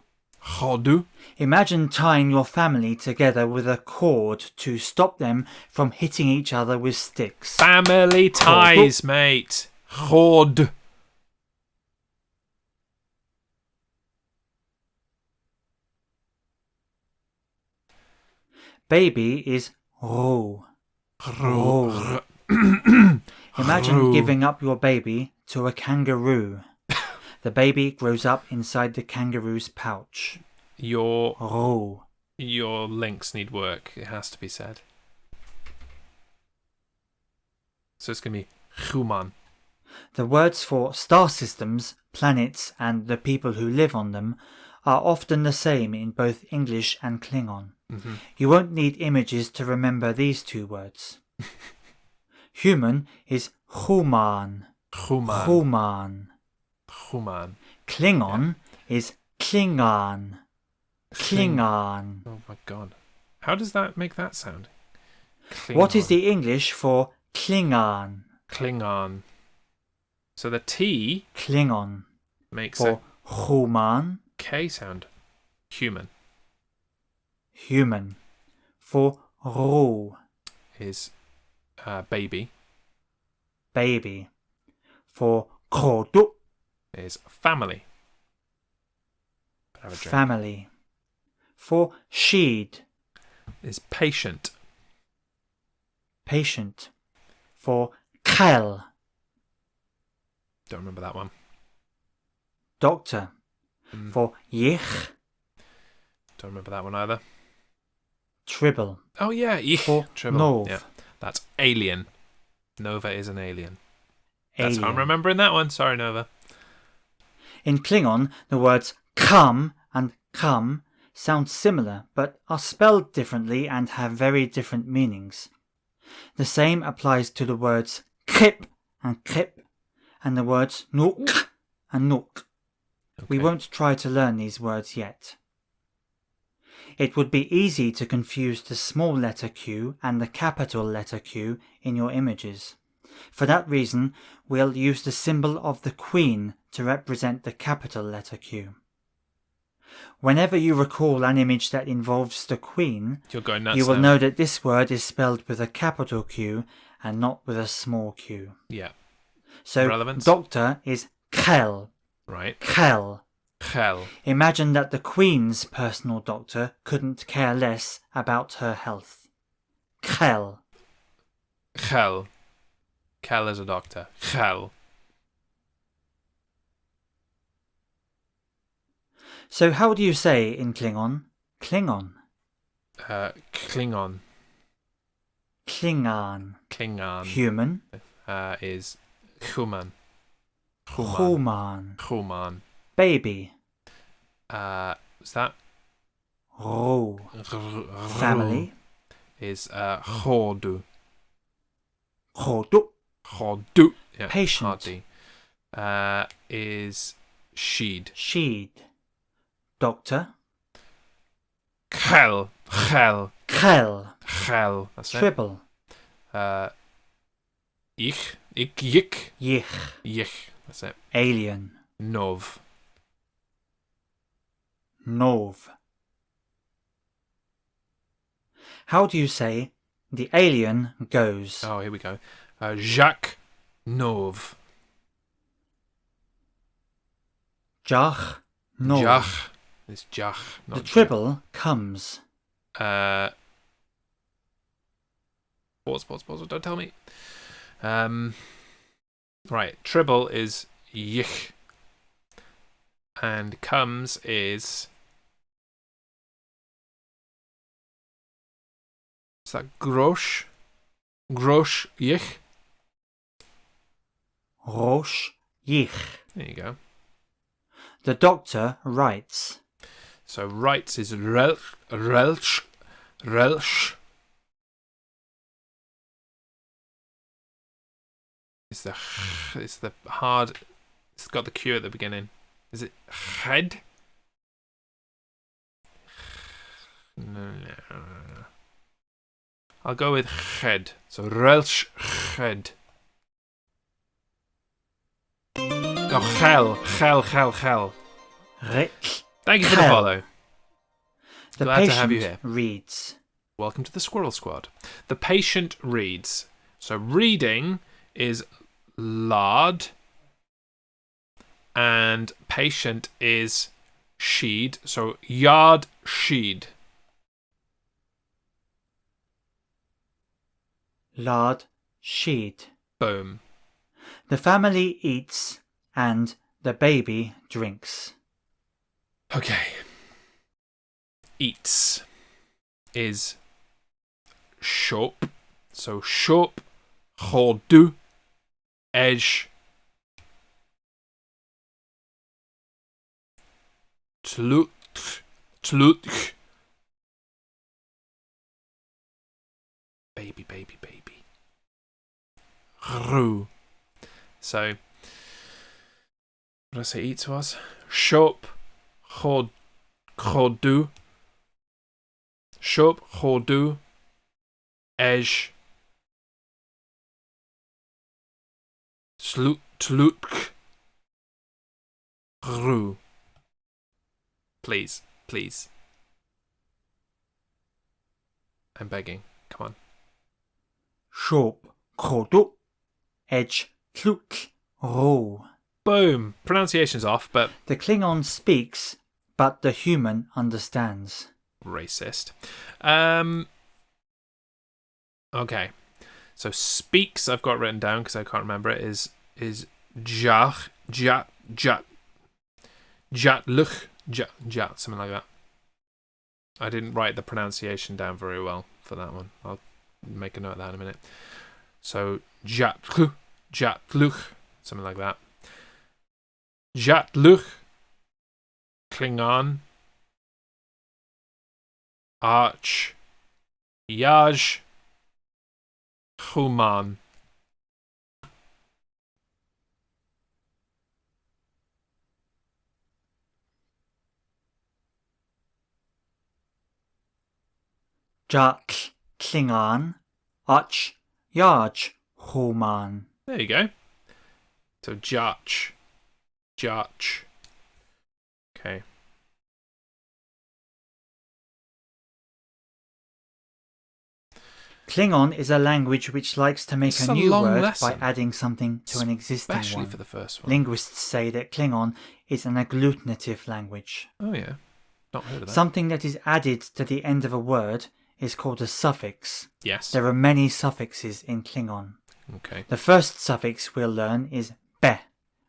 Hodu. Imagine tying your family together with a cord to stop them from hitting each other with sticks. Family ties, mate. Hord. Baby is ro. Imagine Ru. giving up your baby to a kangaroo. The baby grows up inside the kangaroo's pouch. Your Ro. links need work. It has to be said. So it's going to be human. The words for star systems, planets, and the people who live on them are often the same in both English and Klingon. Mm-hmm. You won't need images to remember these two words. Human is human. Human. Human. Human. Klingon is Klingon. Klingon. Oh my god. How does that make that sound? What is Klingon. the English for Klingon? Klingon. So the T Klingon. makes For a human. K sound. Human Human. For ru. is baby. Baby. For kodu. Is family. Have a drink. Family. For sheed. Is patient. Patient. For kel. Don't remember that one. Doctor. For yich. Don't remember that one either. Tribble. Oh yeah, For Tribble. nov. Yeah, that's alien. Nova is an alien. That's Alien. how I'm remembering that one. Sorry, Nova. In Klingon, the words kam and kam sound similar but are spelled differently and have very different meanings. The same applies to the words krip and krip and the words nuk and nuk. We Okay. won't try to learn these words yet. It would be easy to confuse the small letter Q and the capital letter Q in your images. For that reason, we'll use the symbol of the Queen to represent the capital letter Q. Whenever you recall an image that involves the Queen, You're going nuts you will now. know that this word is spelled with a capital Q and not with a small q. Yeah. So, Relevance? doctor is Kel. Right. Kel. Hell. Imagine that the Queen's personal doctor couldn't care less about her health. Kel. Hell. Kel is a doctor. Hell. So how do you say in Klingon? Klingon. Klingon. Klingon. Klingon. Human. Is human. Human. Human. Baby. Is that Ru. Family. is hodu. Hodu. Hodu. Yeah. Patient. Hardy. Is sheed. Sheed. Doctor. Hell. Hell. Kel. Hell. That's it. Tribble. Ich. Yik. Yich. Yich. That's it. Alien. Nov. Nov. How do you say the alien goes? Oh, here we go. Jacques Nov. Jach. Nov. Jach. It's Jach. The Not tribble comes. Pause. Don't tell me. Right. Tribble is yich. And comes is that grosh? Grosh yich? Rosh. Yich. There you go. The doctor writes. So writes is relch. Relch. It's the hard. It's got the Q at the beginning. Is it head? No. I'll go with head. So relch head. Oh, hell. Rich. Thank you for the Hell. follow. The Glad patient to have you here. reads. Welcome to the Squirrel Squad. The patient reads. So reading is lard. And patient is sheed. So yard sheed. Lard. Sheed. Boom. The family eats and The baby drinks. Okay. Eats is shop. So shop, chodu, edge, tlut, baby. Roo. So, what did I say eats was? Shop, chodu, shop, chodu, edge, tlut, roo. Please. I'm begging. Come on. Shop, chodu, edge, tlut, ro. Boom. Pronunciation's off, but The Klingon speaks, but the human understands. racist. Okay. So speaks I've got written down because I can't remember it is jat, something like that. I didn't write the pronunciation down very well for that one. I'll make a note of that in a minute. So jatluch, something like that. Jatluch, Klingon, Arch, Yaj, Human. Jat, Klingon, Ach, Yaj, Human. There you go. So Jach. Okay. Klingon is a language which likes to make It's a a new long word lesson. by adding something to an existing Especially one. for the first one. Linguists say that Klingon is an agglutinative language. Oh yeah. Not heard of that. Something that is added to the end of a word is called a suffix. Yes. There are many suffixes in Klingon. Okay. The first suffix we'll learn is be,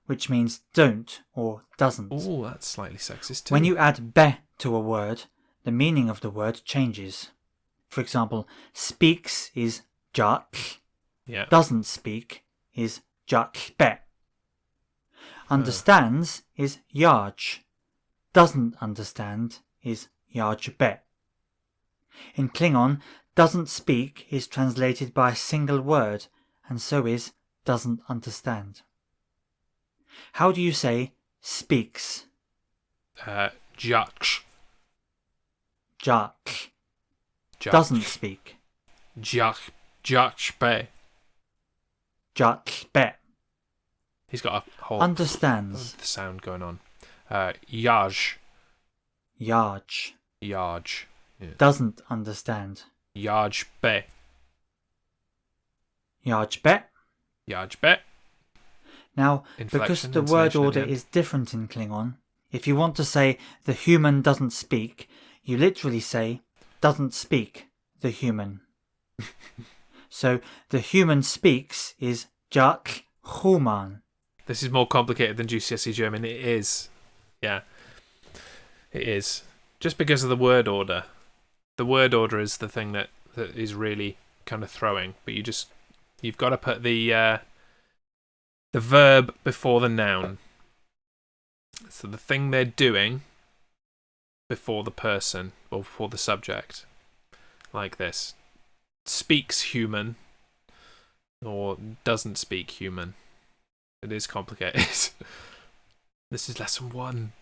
which means don't or doesn't. Oh, that's slightly sexist too. When you add be to a word, the meaning of the word changes. For example, speaks is jat, Yeah. doesn't speak is jat be. Understands is yaj, doesn't understand is yaj be. In Klingon, doesn't speak is translated by a single word, and so is doesn't understand. How do you say speaks? Jach. Jat. Doesn't speak. Jach be. Jat be. He's got a whole Understands. sound going on. Yaj. Yaj. Yeah. Doesn't understand. Yaj be. Yaj be. Yaj be. Now, because Inflection, the word intonation at order the end. is different in Klingon, if you want to say the human doesn't speak, you literally say doesn't speak the human. So the human speaks is Jat Human. This is more complicated than GCSE German. It is. Yeah. It is. Just because of the word order. The word order is the thing that is really kind of throwing. But you've got to put the verb before the noun. So the thing they're doing before the person or before the subject. Like this. Speaks human or doesn't speak human. It is complicated. This is lesson 1.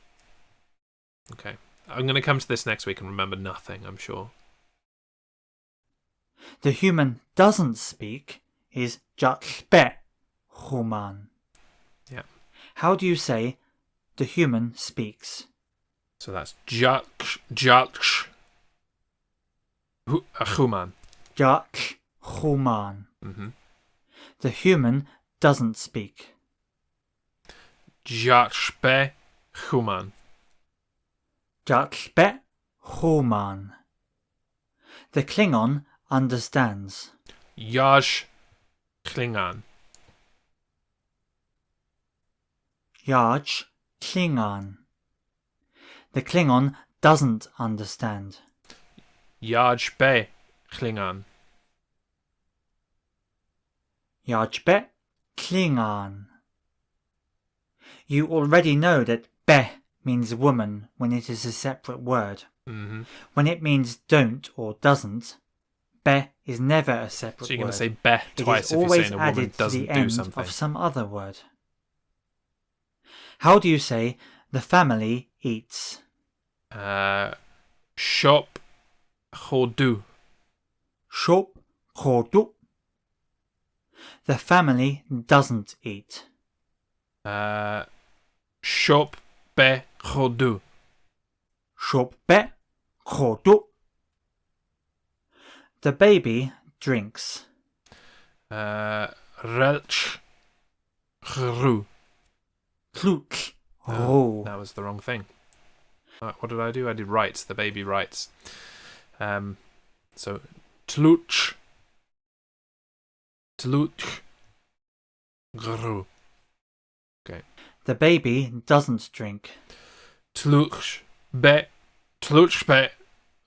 Okay. I'm going to come to this next week and remember nothing, I'm sure. The human doesn't speak is Jat Be Human. Yeah. How do you say the human speaks? So that's Jat Human. Jat Human. Mm-hmm. The human doesn't speak. Jat Be Human. Jat Be Human. The Klingon understands. Yaj Klingon. Yarj Klingon. The Klingon doesn't understand. Yarj be Klingon. Yarj be Klingon. You already know that be means woman when it is a separate word. Mm-hmm. When it means don't or doesn't, be is never a separate word. So you're going to say be twice it is if you're always saying a woman added to doesn't the do end something. of some other word. How do you say the family eats? Shop chodu. Shop chodu. The family doesn't eat. Shop be chodu. Shop be chodu. The baby drinks. Relch chru. Kluk. Oh, that was the wrong thing. What did I do? I did writes. The baby writes. So tluch. Tluch. Gru. Okay. The baby doesn't drink. Tluch be. Tluch be.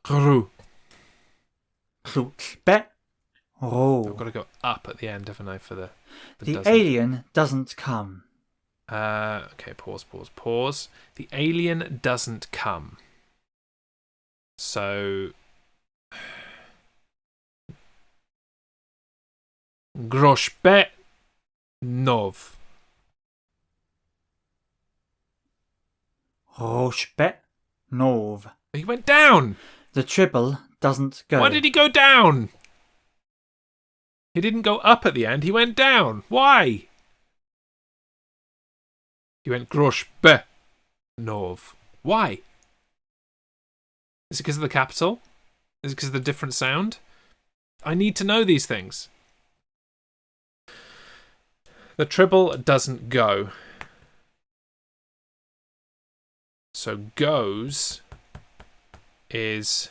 Gru. Kluk be. I've got to go up at the end, haven't I, for the doesn't. Alien doesn't come. Okay, pause. The alien doesn't come. So Groshbe nov. Roshbe nov. He went down. The Tribble doesn't go. Why did he go down? He didn't go up at the end. He went down. Why? He went Groshbe nov. Why? Is it because of the capital? Is it because of the different sound? I need to know these things. The Tribble doesn't go. So goes is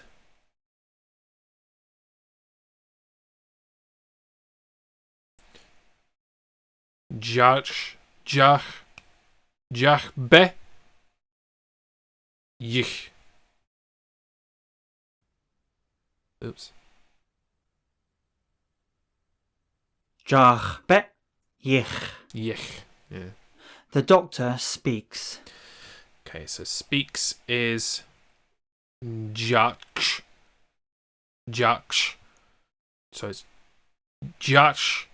Jach be Yich. Oops. Jach be Yich. Yich. Yeah. The doctor speaks. Okay, so speaks is Jach. Jach. So it's Jach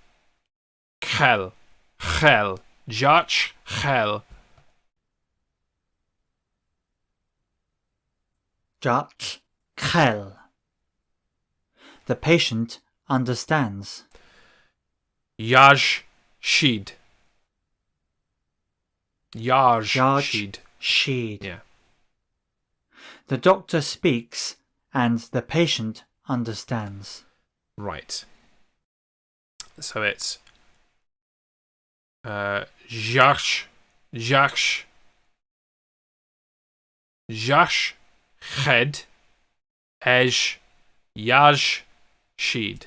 Chel. Chel. Jach Chel. Jach Chel. The patient understands. Yaj Shid. Yaj Shid. Sheed. Yeah. The doctor speaks and the patient understands. Right. So it's Jash Jash Jash Ched Ej Yaj Sheed.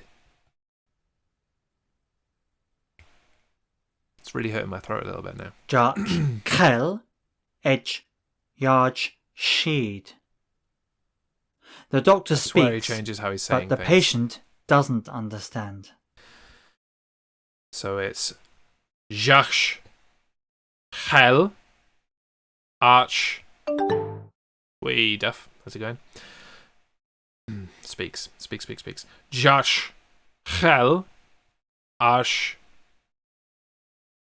It's really hurting my throat a little bit now. Jach Chel Edge Yaj Sheed. The doctor That's speaks, where he changes how he's saying but the things. patient doesn't understand. So it's Jash Chel Arch Wee Duff. How's it going? Speaks. Jash Chel Arch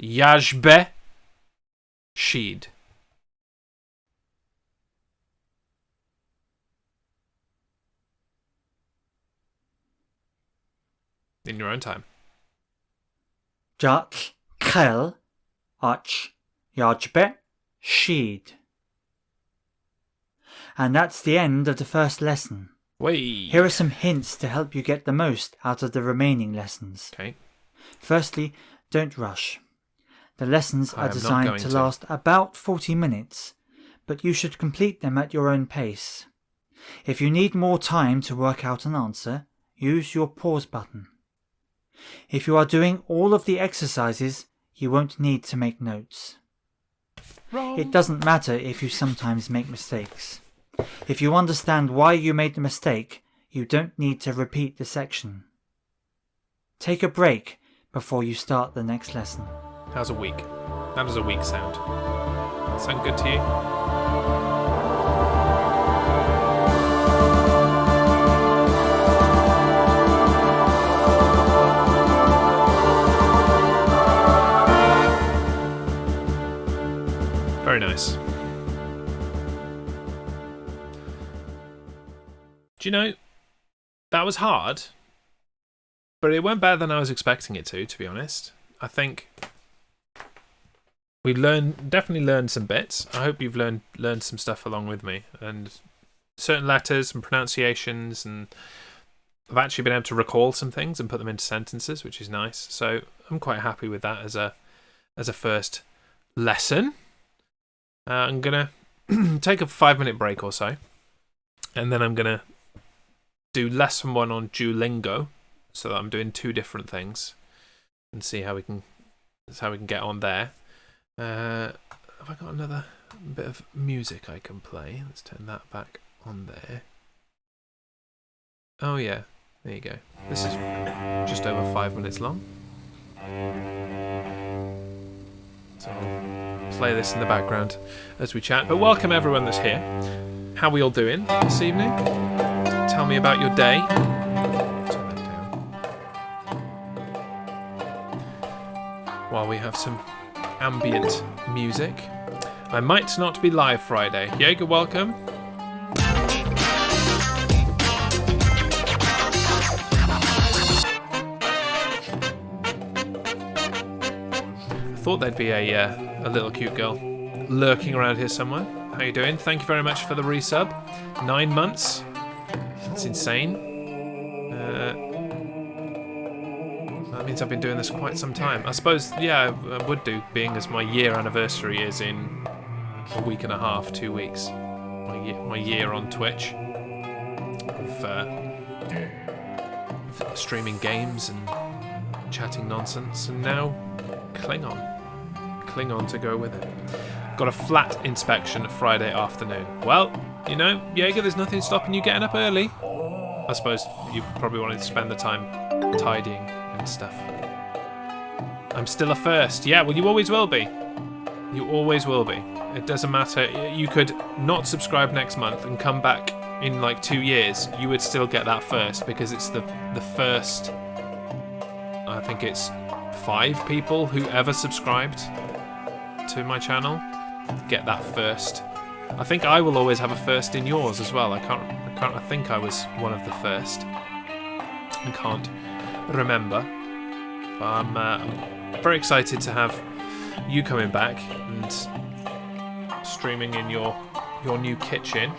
Yajbe Sheed. In your own time. Jach Chel Arch Yajbe Sheed. And that's the end of the first lesson. Wait. Here are some hints to help you get the most out of the remaining lessons. Okay. Firstly, don't rush. The lessons I are am not designed going to to. last about 40 minutes, but you should complete them at your own pace. If you need more time to work out an answer, use your pause button. If you are doing all of the exercises, you won't need to make notes. Wrong. It doesn't matter if you sometimes make mistakes. If you understand why you made the mistake, you don't need to repeat the section. Take a break before you start the next lesson. How's a week? How does a week sound? Sound good to you? Very nice. Do you know, that was hard, but it went better than I was expecting it to be honest. I think we definitely learned some bits. I hope you've learned some stuff along with me, and certain letters and pronunciations, and I've actually been able to recall some things and put them into sentences, which is nice. So I'm quite happy with that as a first lesson. I'm gonna take a 5-minute break or so, and then I'm gonna do lesson 1 on Duolingo, so that I'm doing 2 different things, and see how we can get on there. Have I got another bit of music I can play? Let's turn that back on there. Oh yeah, there you go. This is just over 5 minutes long. So I'll play this in the background as we chat. But welcome everyone that's here. How are we all doing this evening? Tell me about your day. Turn that down. While we have some ambient music. I might not be live Friday. Jaeger, welcome. I thought there'd be a little cute girl lurking around here somewhere. How you doing? Thank you very much for the resub. 9 months. That's insane. That means I've been doing this quite some time. I suppose, yeah, I would do, being as my year anniversary is in a week and a half, 2 weeks. My year on Twitch of streaming games and chatting nonsense, and now Klingon to go with it. Got a flat inspection Friday afternoon. Well, you know, Jaeger, there's nothing stopping you getting up early. I suppose you probably wanted to spend the time tidying and stuff. I'm still a first. Yeah, well, you always will be. You always will be. It doesn't matter. You could not subscribe next month and come back in like 2 years. You would still get that first, because it's the first, I think it's 5 people who ever subscribed to my channel get that first. I think I will always have a first in yours as well. I think I was one of the first. I can't remember. But I'm very excited to have you coming back and streaming in your new kitchen.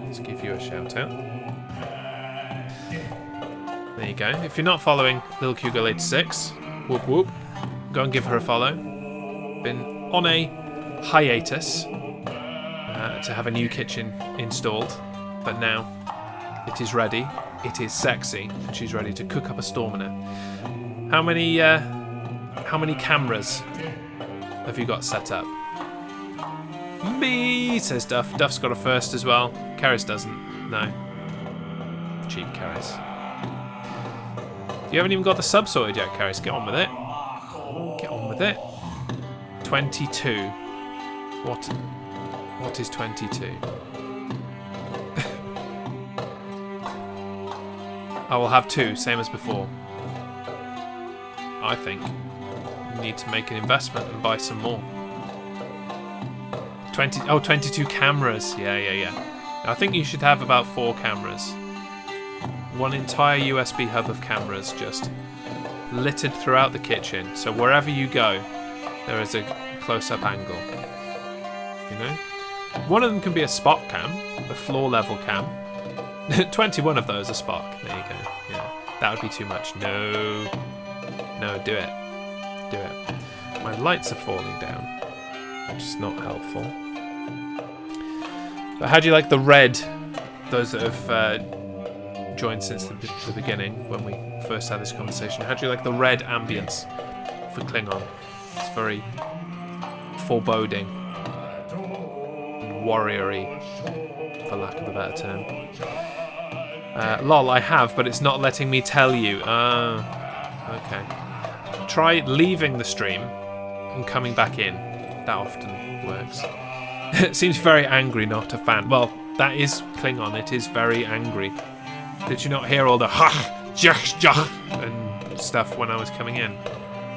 Let's give you a shout out. There you go. If you're not following Lil Cougar86, whoop whoop, go and give her a follow. Been on a hiatus to have a new kitchen installed, but now it is ready. It is sexy, and she's ready to cook up a storm in it. How many cameras have you got set up? Me, says Duff. Duff's got a first as well. Karis doesn't. No. Cheap Karis. You haven't even got the sub sorted yet, Karis. Get on with it. Get on with it. 22. What is 22? I will have 2, same as before. I think you need to make an investment and buy some more. 22 cameras. Yeah. I think you should have about 4 cameras. One entire USB hub of cameras just littered throughout the kitchen. So wherever you go, there is a close-up angle. You know? One of them can be a spot cam, a floor level cam. 21 of those are Spock. There you go. Yeah, that would be too much. No, do it. My lights are falling down, which is not helpful. But how do you like the red? Those that have joined since the beginning, when we first had this conversation, how do you like the red ambience for Klingon? It's very foreboding, warrior-y, for lack of a better term. Lol, I have, but it's not letting me tell you. Okay. Try leaving the stream and coming back in. That often works. It seems very angry, not a fan. Well, that is Klingon. It is very angry. Did you not hear all the ha, jach, jach, and stuff when I was coming in?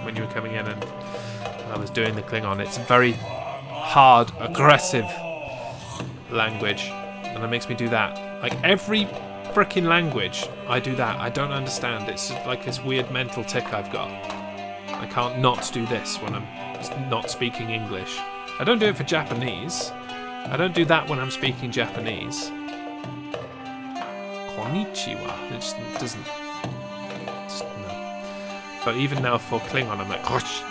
When you were coming in and I was doing the Klingon. It's very hard, aggressive language. And it makes me do that. Like every freaking language, I do that. I don't understand. It's like this weird mental tick I've got. I can't not do this when I'm not speaking English. I don't do it for Japanese. I don't do that when I'm speaking Japanese. Konnichiwa. It just doesn't. Just, no. But even now for Klingon, I'm like, Rush.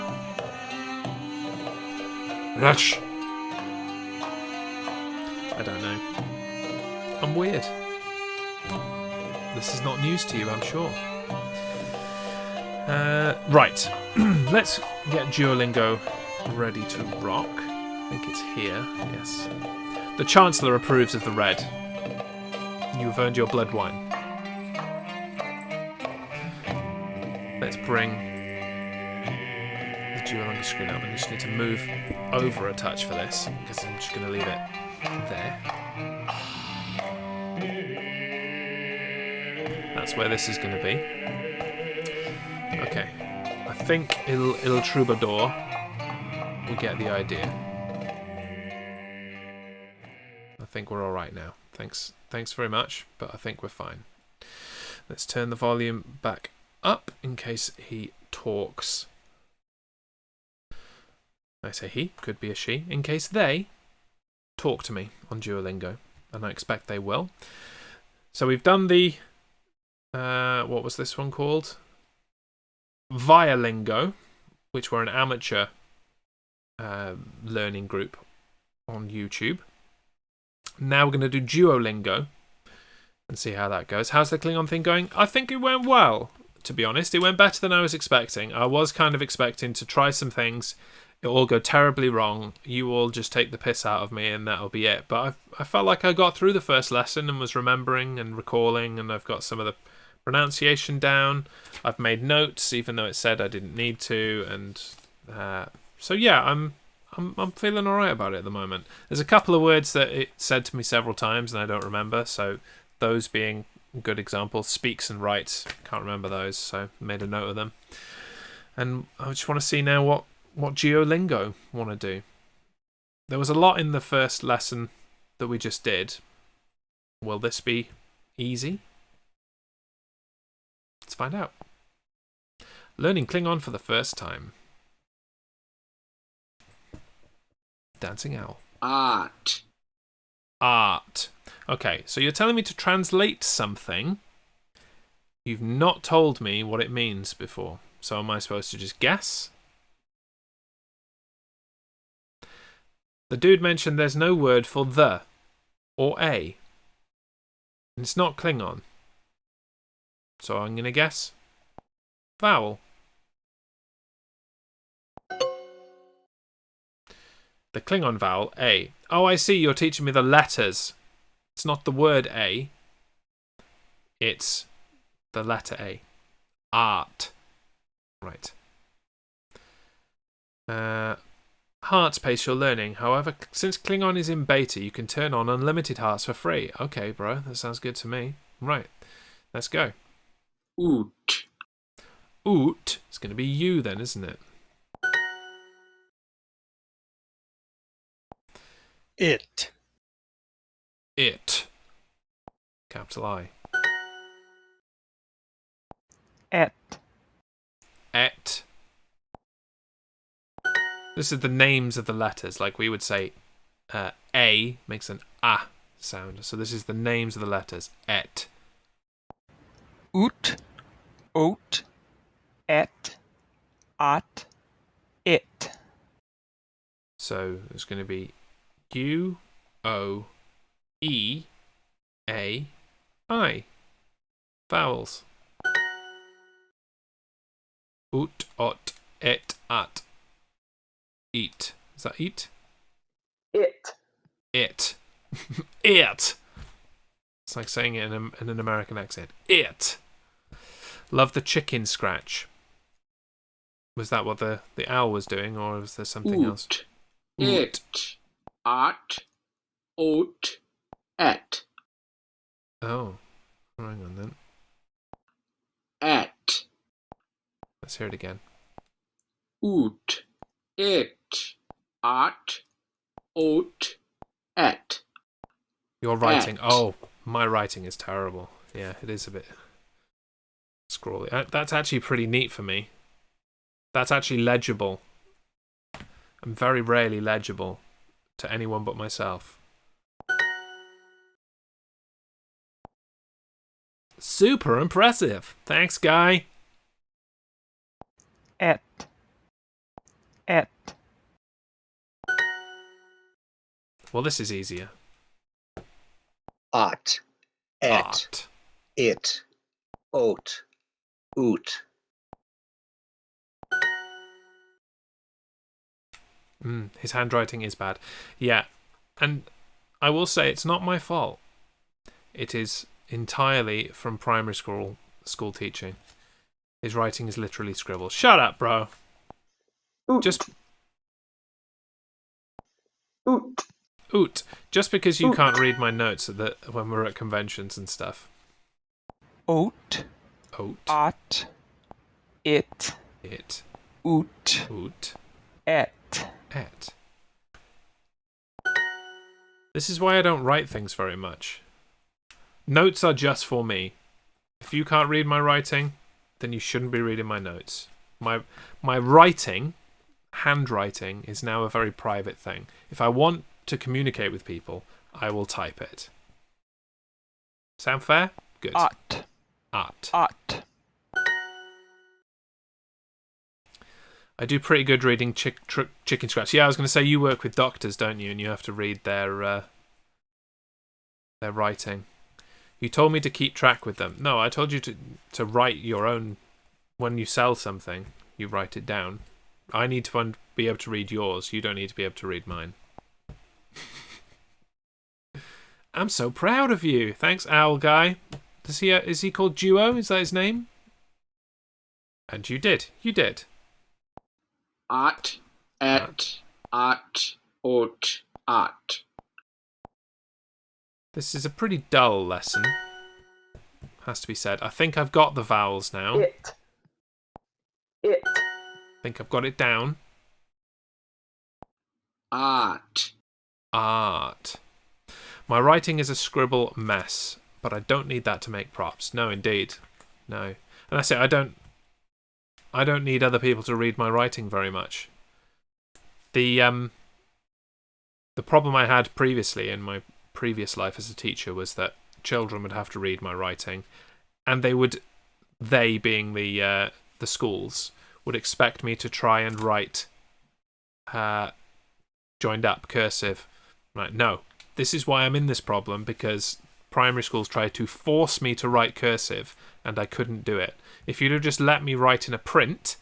Rush. I don't know. I'm weird. This is not news to you, I'm sure. Right. Let's get Duolingo ready to rock. I think it's here. Yes. The Chancellor approves of the red. You have earned your blood wine. Let's bring the Duolingo screen up. I just need to move over a touch for this because I'm just going to leave it there. That's where this is going to be. Okay. I think Il Troubadour will get the idea. I think we're all right now. Thanks very much, but I think we're fine. Let's turn the volume back up in case he talks. I say he, could be a she, in case they talk to me on Duolingo, and I expect they will. So we've done the, what was this one called? Vialingo, which were an amateur learning group on YouTube. Now we're going to do Duolingo and see how that goes. How's the Klingon thing going? I think it went well, to be honest. It went better than I was expecting. I was kind of expecting to try some things. It all go terribly wrong. You all just take the piss out of me and that'll be it. But I felt like I got through the first lesson and was remembering and recalling, and I've got some of the pronunciation down. I've made notes, even though it said I didn't need to. And so yeah, I'm feeling all right about it at the moment. There's a couple of words that it said to me several times and I don't remember, so those being good examples. Speaks and writes, can't remember those, so made a note of them. And I just want to see now what Duolingo want to do. There was a lot in the first lesson that we just did. Will this be easy? Let's find out. Learning Klingon for the first time. Dancing owl. Art. Art. Okay, so you're telling me to translate something. You've not told me what it means before. So am I supposed to just guess? The dude mentioned there's no word for the or a. And it's not Klingon. So I'm going to guess vowel. The Klingon vowel, A. Oh, I see. You're teaching me the letters. It's not the word A. It's the letter A. Art. Right. Hearts pace your learning. However, since Klingon is in beta, you can turn on unlimited hearts for free. Okay, bro. That sounds good to me. Right. Let's go. Oot. Oot. It's going to be you then, isn't it? It. It. Capital I. Et. Et. This is the names of the letters. Like we would say A makes an A sound. So this is the names of the letters. Et. Oot. Oat. Et. At. It. So it's going to be U, O, E, A, I. Vowels. Ut, ot, et, at. Eat. Is that eat? It. It. It. It's like saying it in an American accent. It. Love the chicken scratch. Was that what the owl was doing, or was there something else? It. At. Oat. At. Oh. Hang on then. At. Let's hear it again. Oot. It. At. Oat. At. Your writing. At. Oh, my writing is terrible. Yeah, it is a bit scrawly. That's actually pretty neat for me. That's actually legible. I'm very rarely legible to anyone but myself. Super impressive. Thanks, guy. Et. Well, this is easier. At. Et. Art. It. Oat. Oot. His handwriting is bad. Yeah, and I will say it's not my fault. It is entirely from primary school teaching. His writing is literally scribbles. Shut up, bro. Oot. Just Oot. oot. Just because you Oot. can't read my notes when we're at conventions and stuff. Oat. Oat. At. It. It. Oot. Oot. Et. Et. This is why I don't write things very much. Notes are just for me. If you can't read my writing, then you shouldn't be reading my notes. My writing, handwriting, is now a very private thing. If I want to communicate with people, I will type it. Sound fair? Good. At. Art. At. I do pretty good reading chicken scratch. Yeah, I was going to say you work with doctors, don't you? And you have to read their writing. You told me to keep track with them. No, I told you to write your own. When you sell something, you write it down. I need to be able to read yours. You don't need to be able to read mine. I'm so proud of you. Thanks, Owl Guy. Is he called Duo? Is that his name? And you did. You did. At. At. At. Oat. At. This is a pretty dull lesson. Has to be said. I think I've got the vowels now. It. I think I've got it down. At. Art. My writing is a scribble mess, but I don't need that to make props. No, indeed. No. And that's it. I don't need other people to read my writing very much. The problem I had previously in my previous life as a teacher was that children would have to read my writing, and they being the schools, would expect me to try and write joined up cursive. Right? No, this is why I'm in this problem, because primary schools tried to force me to write cursive, and I couldn't do it. If you'd have just let me write in a print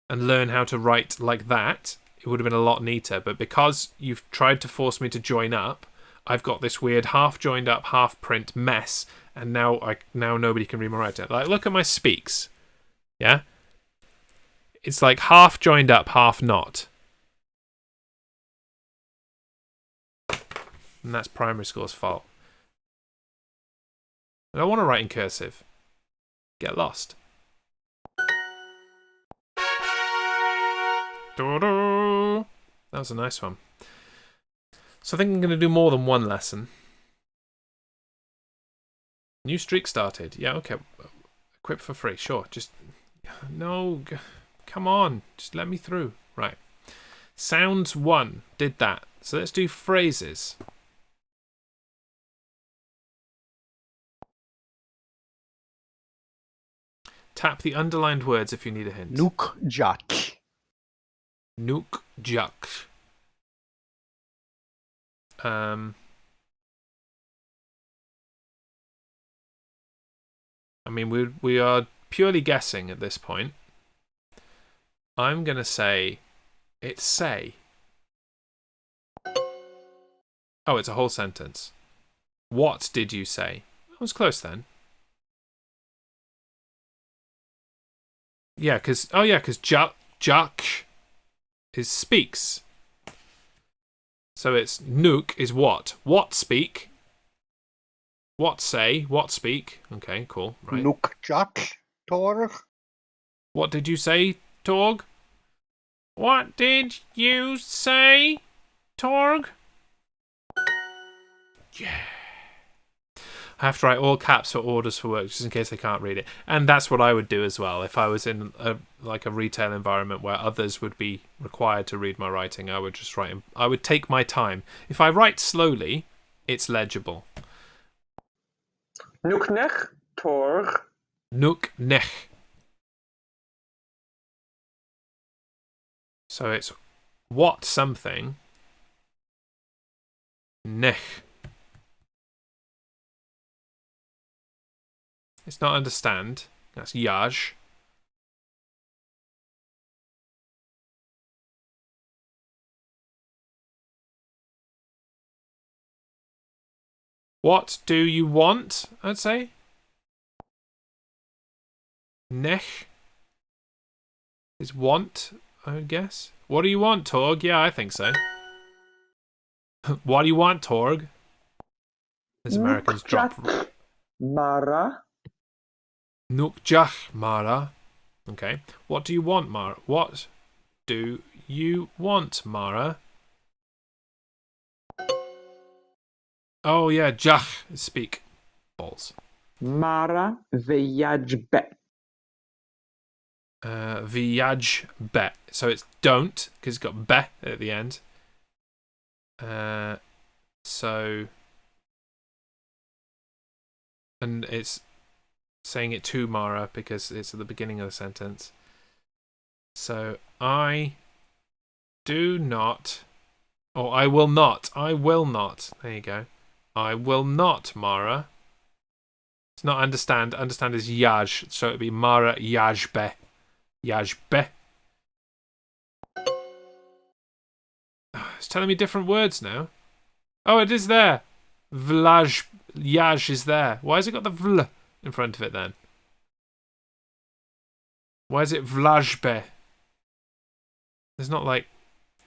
and learn how to write like that, it would have been a lot neater. But because you've tried to force me to join up, I've got this weird half joined up, half print mess, and now nobody can read my writing. Like, look at my speaks. Yeah? It's like half joined up, half not. And that's primary school's fault. I don't want to write in cursive. Get lost. That was a nice one. So I think I'm going to do more than one lesson. New streak started. Yeah, okay. Equip for free. Sure. Just... No. Come on. Just let me through. Right. Sounds 1. Did that. So let's do phrases. Tap the underlined words if you need a hint. Nukjak. Nukjak. I mean, we are purely guessing at this point. I'm going to say It's say. Oh, it's a whole sentence. What did you say? That was close then. Yeah, because Jack is speaks. So it's Nook is what? What speak? What say? What speak? Okay, cool. Right. Nook Jack Torg. What did you say, Torg? What did you say, Torg? Yeah. I have to write all caps for orders for work just in case they can't read it. And that's what I would do as well. If I was in a retail environment where others would be required to read my writing, I would just write. I would take my time. If I write slowly, it's legible. Nuknech Torg. Nook nech. So it's what something. Nech. It's not understand. That's yaj. What do you want? I'd say. Nech is want, I would guess. What do you want, Torg? Yeah, I think so. What do you want, Torg? As Americans drop. Mara. Nukjach Mara. Okay. What do you want, Mara? What do you want, Mara? Oh yeah, Jach is speak. Balls. Mara Vejajbe. Viaj bet. So it's don't, because it's got be at the end. So and it's saying it to Mara because it's at the beginning of the sentence. So I do not, or I will not. I will not. There you go. I will not, Mara. It's not understand. Understand is yaj. So it'd be Mara yajbe. Yajbe. It's telling me different words now. Oh, it is there. Vlaj. Yaj is there. Why has it got the vl in front of it then? Why is it Vlajbe? There's not like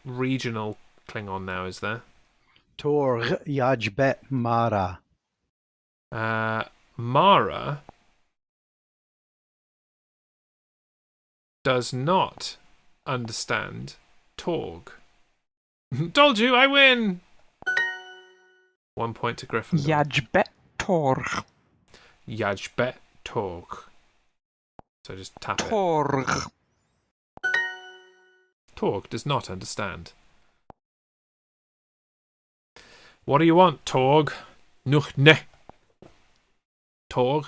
regional Klingon now, is there? Torg Yajbet Mara. Mara does not understand Torg. Told you, I win! 1 point to Gryffindor. Yajbet Torg. Yajbet Torg. So just tap it. Torg. Torg does not understand. What do you want, Torg? Nuch ne. Torg.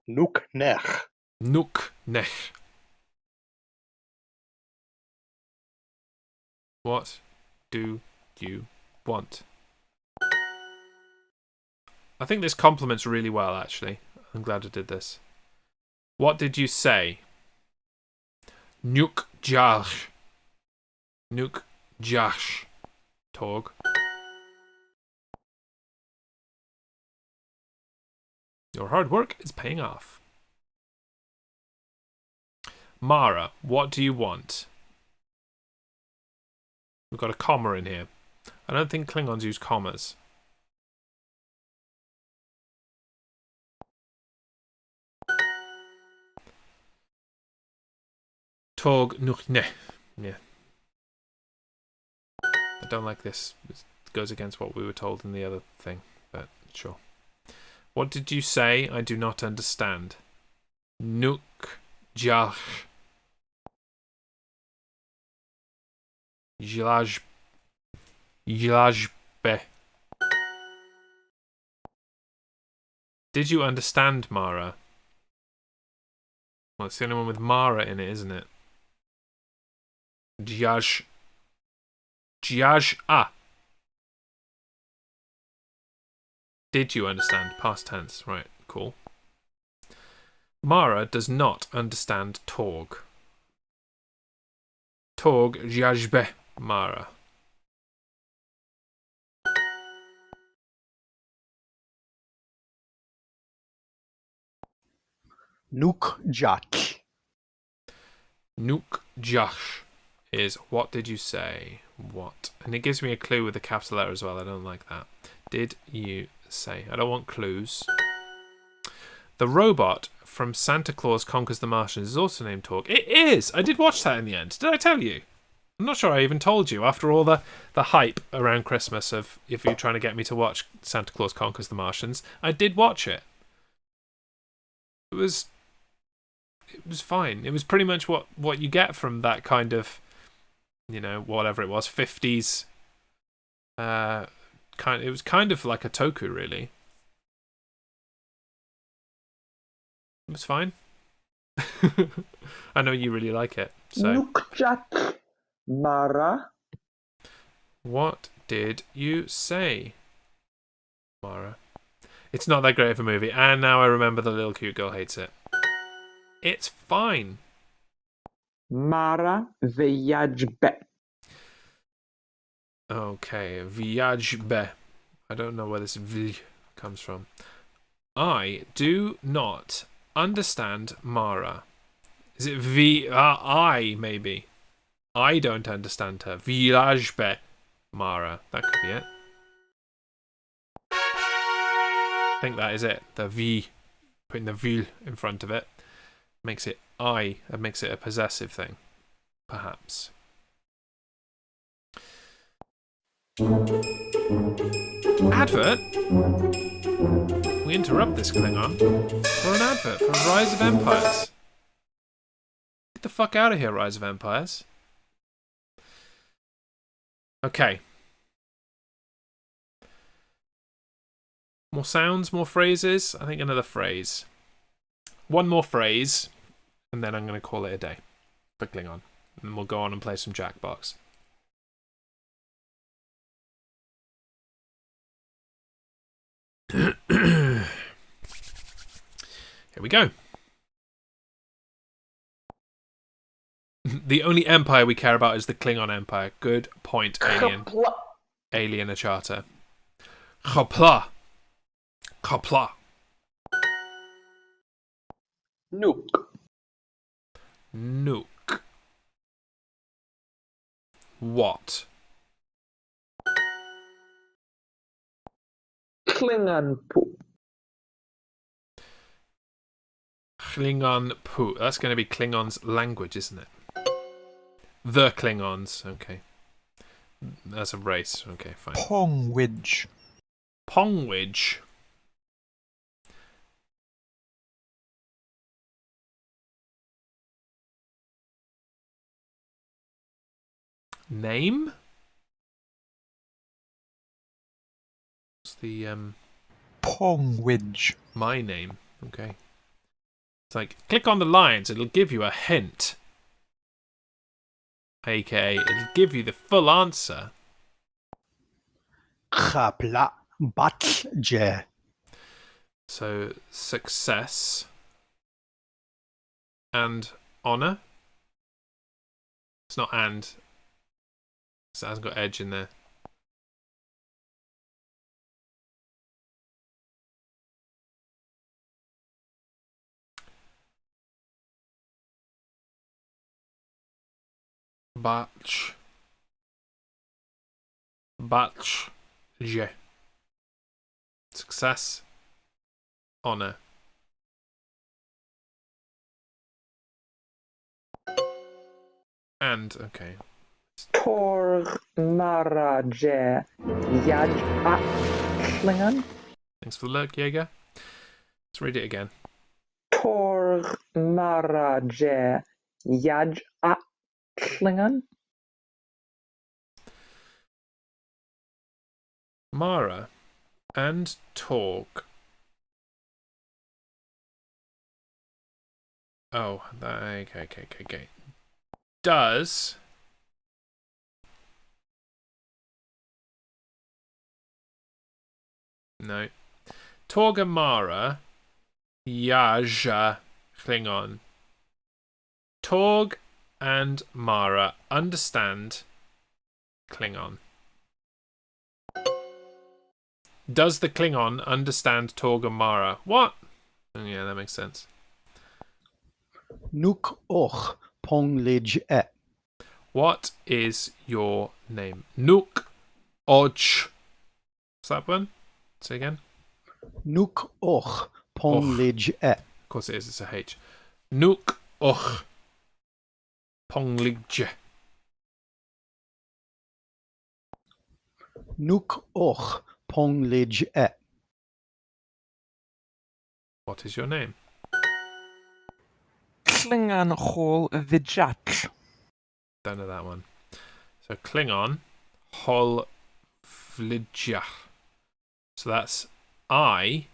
Nook nech. Nook nech. What do you want? I think this complements really well, actually. I'm glad I did this. What did you say? Nuk jach. Nuk jach. Torg. Your hard work is paying off. Mara, what do you want? We've got a comma in here. I don't think Klingons use commas. Torg nuch ne. Yeah. I don't like this. It goes against what we were told in the other thing, but sure. What did you say? I do not understand. Nuk jach. Jilaj. Jilajbe. Did you understand, Mara? Well, it's the only one with Mara in it, isn't it? Jaj. Jaj. Ah. Did you understand? Past tense. Right, cool. Mara does not understand Torg. Torg Jajbe Mara. Nuk Jatl. Nuk Jash is what did you say? What? And it gives me a clue with a capital letter as well. I don't like that. Did you say? I don't want clues. The robot from Santa Claus Conquers the Martians is also named Torg. It is! I did watch that in the end. Did I tell you? I'm not sure I even told you. After all the hype around Christmas of if you're trying to get me to watch Santa Claus Conquers the Martians, I did watch it. It was fine. It was pretty much what you get from that kind of, you know, whatever it was, 50s. It was kind of like a toku, really. It was fine. I know you really like it. So, Nuk Jatl Mara. what did you say, Mara? It's not that great of a movie, and now I remember the little cute girl hates it. It's fine. Mara Vejajbe. Okay, Viajbe. I don't know where this V comes from. I do not understand Mara. Is it V? I, maybe. I don't understand her. Viajbe Mara. That could be it. I think that is it. The V, putting the V in front of it, makes it I. It makes it a possessive thing. Perhaps. Advert? We interrupt this Klingon for an advert for Rise of Empires. Get the fuck out of here, Rise of Empires. Okay. More sounds, more phrases. I think another phrase. One more phrase, and then I'm going to call it a day for Klingon. And we'll go on and play some Jackbox. Here we go. The only empire we care about is the Klingon Empire. Good point, Alien. Qapla. Alien a charter. Qapla. Qapla. Nuk. Nuke. What? Klingon Pu. Klingon Pu. That's going to be Klingon's language, isn't it? The Klingons. Okay. That's a race. Okay, fine. Pongwidge. Pongwidge. Name? What's the Pongwidge. my name? Okay. It's like click on the lines, it'll give you a hint. AKA it'll give you the full answer. Qapla Batlje. So success and honor. It's not and. So it hasn't got edge in there. Batch. Batch. Je. Success. Honor. And, okay. Torg Mara Je. Yaj A. Klingon. Thanks for the look, Jaeger. Let's read it again. Torg Mara Je. Yaj A. Klingon. Mara and Torg. Oh, okay. Does no Torg and Mara Yaja Klingon. Torg and Mara understand Klingon? Does the Klingon understand Torg and Mara? What? Yeah, that makes sense. Nuk och ponglij e. What is your name? Nuk Och. What's that one? Say again. Nuk och ponglij e. Of course it is, it's a H. Nuk Och Pongligje. Nuk och ponglij e. What is your name? Klingon hol vijat. Don't know that one. So Klingon Hol Vlidjach. So that's I,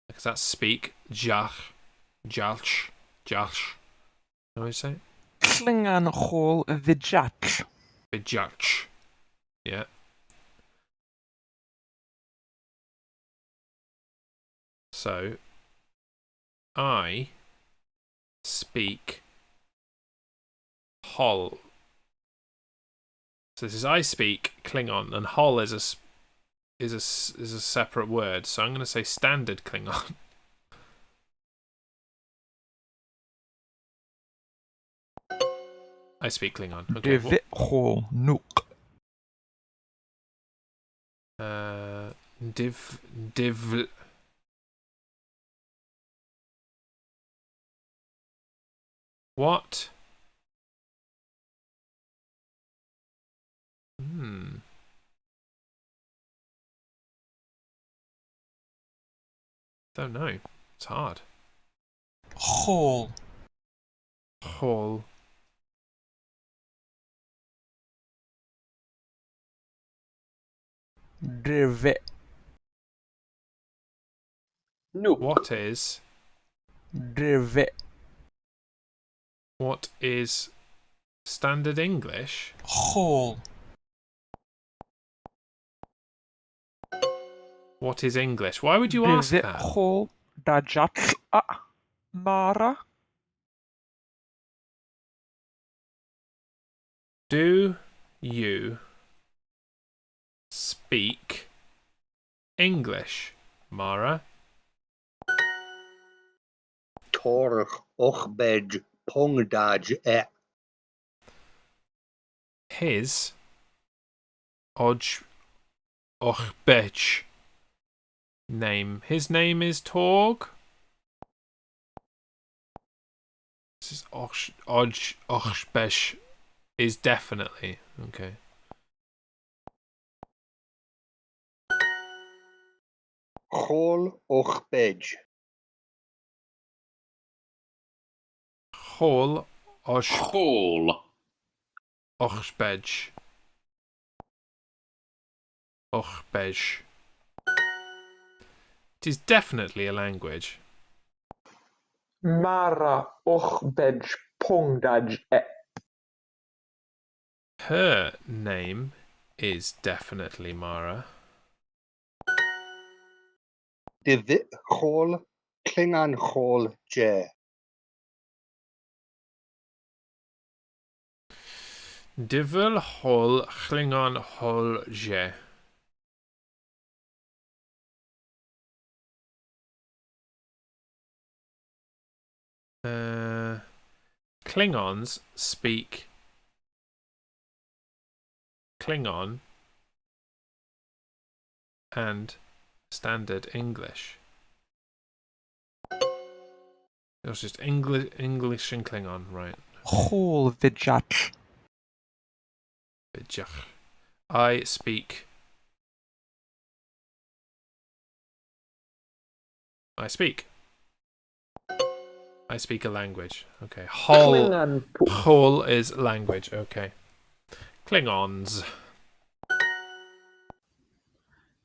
because that's speak, Jach, Jalch, Jalch. How do you say it? Klingon hol vijat. Vijach. Yeah. So I speak Hol. So this is I speak Klingon, and Hol is a separate word. So I'm going to say standard Klingon. I speak Klingon. Okay. Devit hol nuk. Div. What? Don't know. It's hard. Hol. Hall. Devit. Nuk. What is? Devit. What is standard English? Hol. What is English? Why would you ask Devit that? hol dajat a. Mara. Do you speak English, Mara? Torg och bej pongdaj e. His Oj Ochbech name. His name is Torg. This is Oj Ochbech is definitely okay. Hol och bej. Hall Osh Hol. Ochbech. Ochbech. It is definitely a language. Mara och bej pongdaj e. Her name is definitely Mara. Divit hol Klingon hol je. Divel hol Klingon hol je. Klingons speak Klingon and standard English. It was just English and Klingon, right? Hol vijat. I speak. I speak. I speak a language. Okay. Klingon po. Hol is language. Okay. Klingons.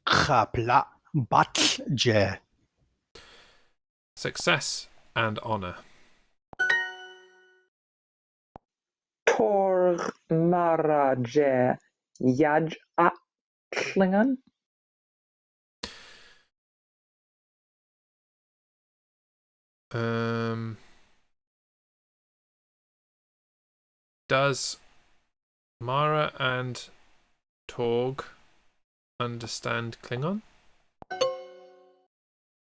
Qapla batl je. Success and honor. Torg Mara je Yaj a Klingon. Does Mara and Torg understand Klingon?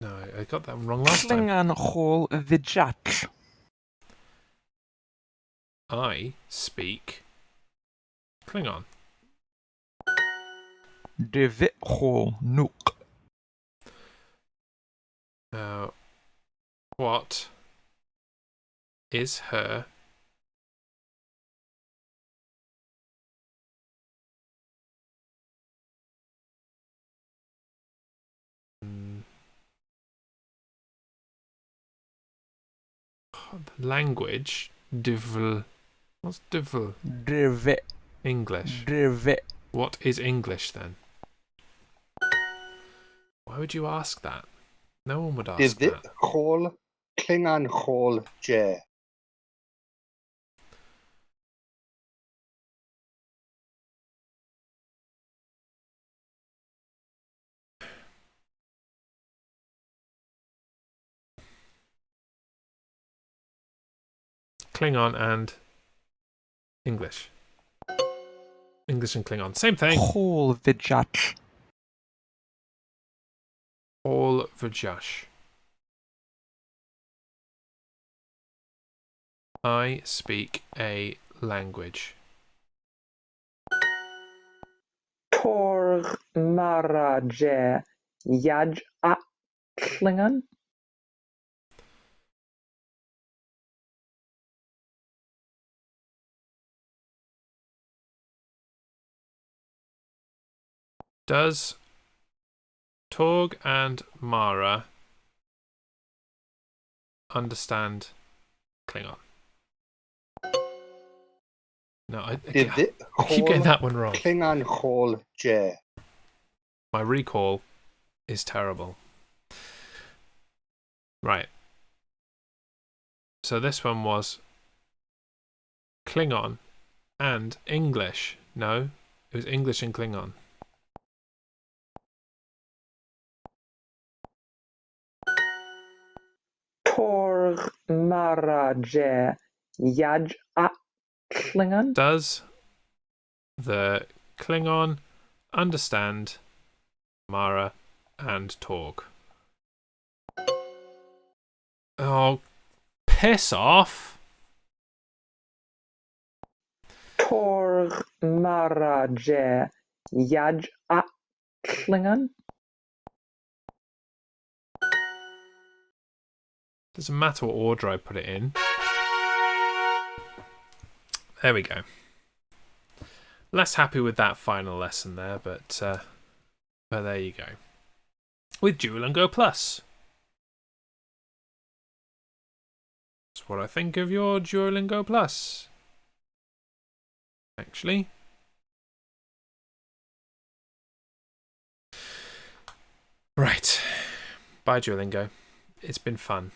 No, I got that wrong last time. Klingon hol vidjat. I speak Klingon. De vit hol nuk. Now, what is her language? Divl. What's divl? De vit. English. De vit. What is English then? Why would you ask that? No one would ask Divit that. hall Klingon hall J. Klingon and English. English and Klingon. Same thing. Hol vidjat. All Vajash. I speak a language. Torg Mara Je Yaj A Klingon. Does Torg and Mara understand Klingon? No, I Divit keep getting hall that one wrong. Klingon hall J. My recall is terrible. Right. So this one was Klingon and English. No, it was English and Klingon. Torg Mara Je Yaj A Klingon. Does the Klingon understand Mara and Torg? Oh, piss off. Torg Mara Je Yaj A Klingon. Doesn't matter what order I put it in. There we go. Less happy with that final lesson there, but there you go. With Duolingo Plus. That's what I think of your Duolingo Plus. Actually. Right. Bye, Duolingo. It's been fun.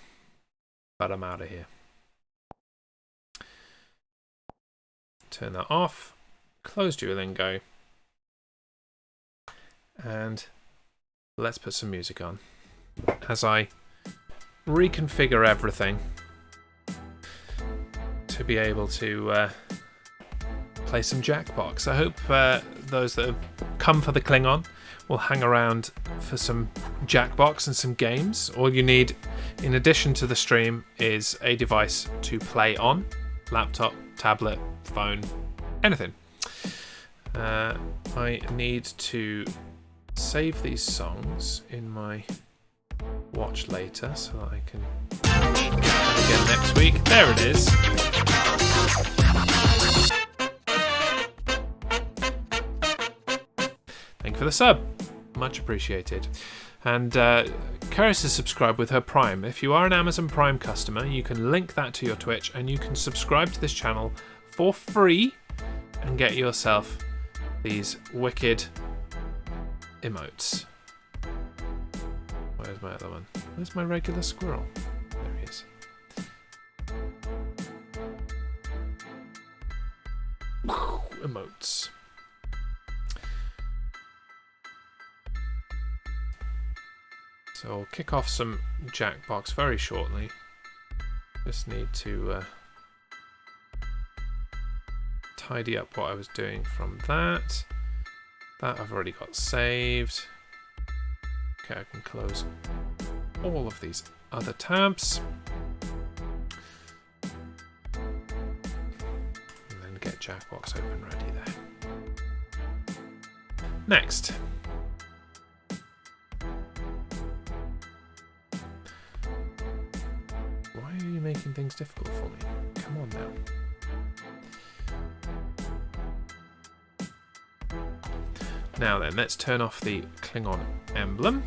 But I'm out of here. Turn that off. Close Duolingo. And let's put some music on. As I reconfigure everything to be able to play some Jackbox. I hope those that have come for the Klingon will hang around for some Jackbox and some games. All you need, in addition to the stream, is a device to play on. Laptop, tablet, phone, anything. I need to save these songs in my watch later so that I can again next week. There it is. Thank you for the sub. Much appreciated. And Karis is subscribed with her Prime. If you are an Amazon Prime customer, you can link that to your Twitch and you can subscribe to this channel for free and get yourself these wicked emotes. Where's my other one? Where's my regular squirrel? There he is. Emotes. So I'll kick off some Jackbox very shortly. Just need to tidy up what I was doing from that. That I've already got saved. Okay, I can close all of these other tabs. And then get Jackbox open ready there. Next. Why are you making things difficult for me? Come on now. Now then, let's turn off the Klingon emblem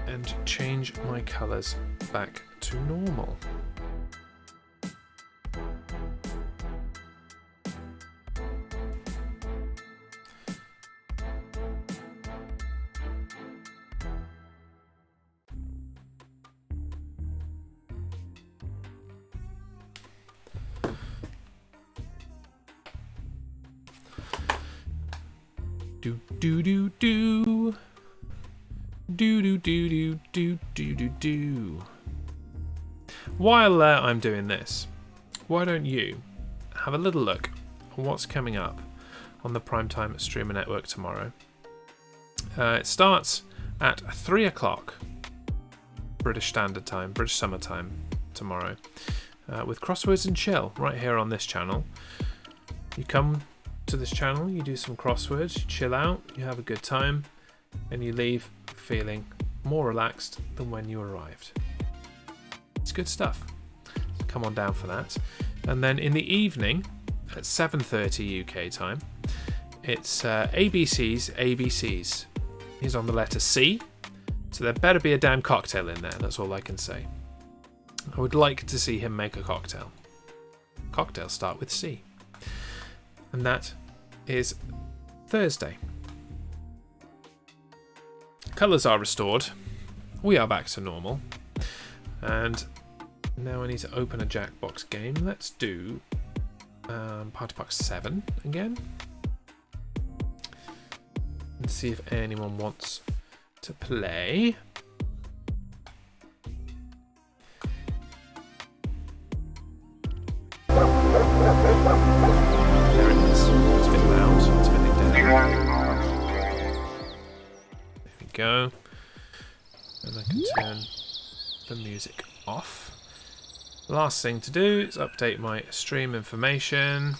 and change my colours back to normal. Do do do do do do do do do do do. While I'm doing this, why don't you have a little look at what's coming up on the Primetime Streamer Network tomorrow? It starts at 3 o'clock British Standard Time, British Summer Time tomorrow, with Crosswords and Chill right here on this channel. You come to this channel, you do some crosswords, you chill out, you have a good time, and you leave feeling more relaxed than when you arrived. It's good stuff. So come on down for that. And then in the evening at 7:30 UK time, it's ABC's ABCs. He's on the letter C, so there better be a damn cocktail in there, that's all I can say. I would like to see him make a cocktail. Cocktails start with C. And that is Thursday. Colours are restored. We are back to normal. And now I need to open a Jackbox game. Let's do Party Box 7 again. And see if anyone wants to play. There it is. It's a bit loud, so it's a bit down. There we go. And I can turn the music off. Last thing to do is update my stream information.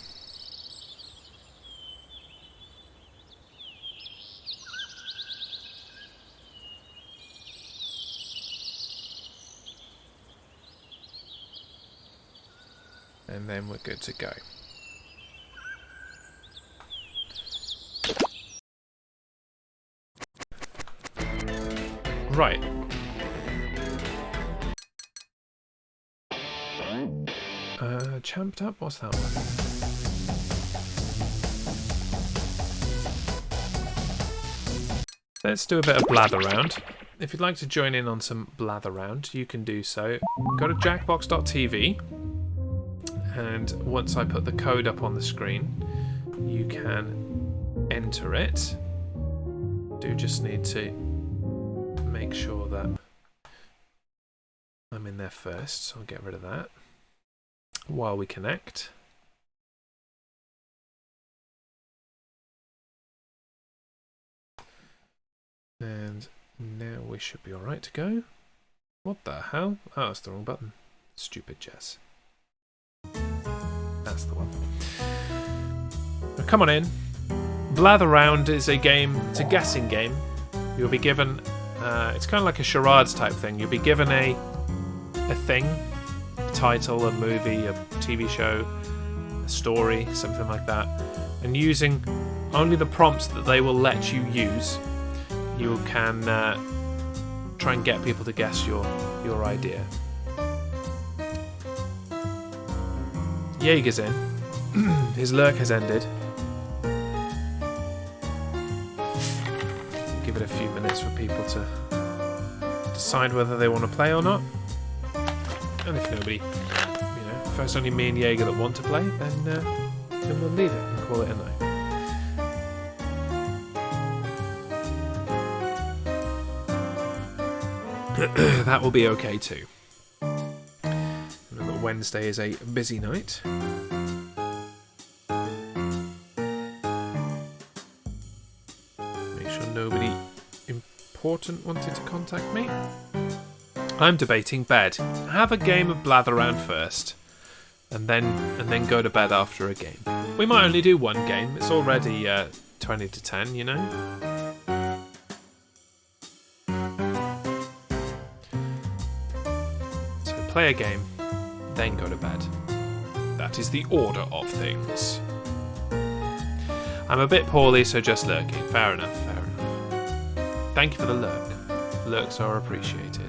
And then we're good to go. Right. Champed up? What's that one? Let's do a bit of blather round. If you'd like to join in on some blather round, you can do so. Go to jackbox.tv, and once I put the code up on the screen, you can enter it. Do just need to make sure that I'm in there first, so I'll get rid of that while we connect. And now we should be alright to go. What the hell? Oh, that's the wrong button. Stupid Jess. That's the one. Now come on in. Blather Round is a game, it's a guessing game. You'll be given, it's kind of like a charades type thing. You'll be given a thing, a title, a movie, a TV show, a story, something like that. And using only the prompts that they will let you use, you can try and get people to guess your idea. Jaeger's in. His lurk has ended. Give it a few minutes for people to decide whether they want to play or not. And if nobody, if it's only me and Jaeger that want to play, then we'll leave it and call it a night. That will be okay too. Remember, Wednesday is a busy night. sure nobody important wanted to contact me. I'm debating bed. Have a game of blather around first, and then go to bed after a game. We might only do one game. It's already 20 to 10, you know. So play a game, then go to bed. That is the order of things. I'm a bit poorly, so just lurking. Fair enough, fair enough. Thank you for the lurk. Lurks are appreciated.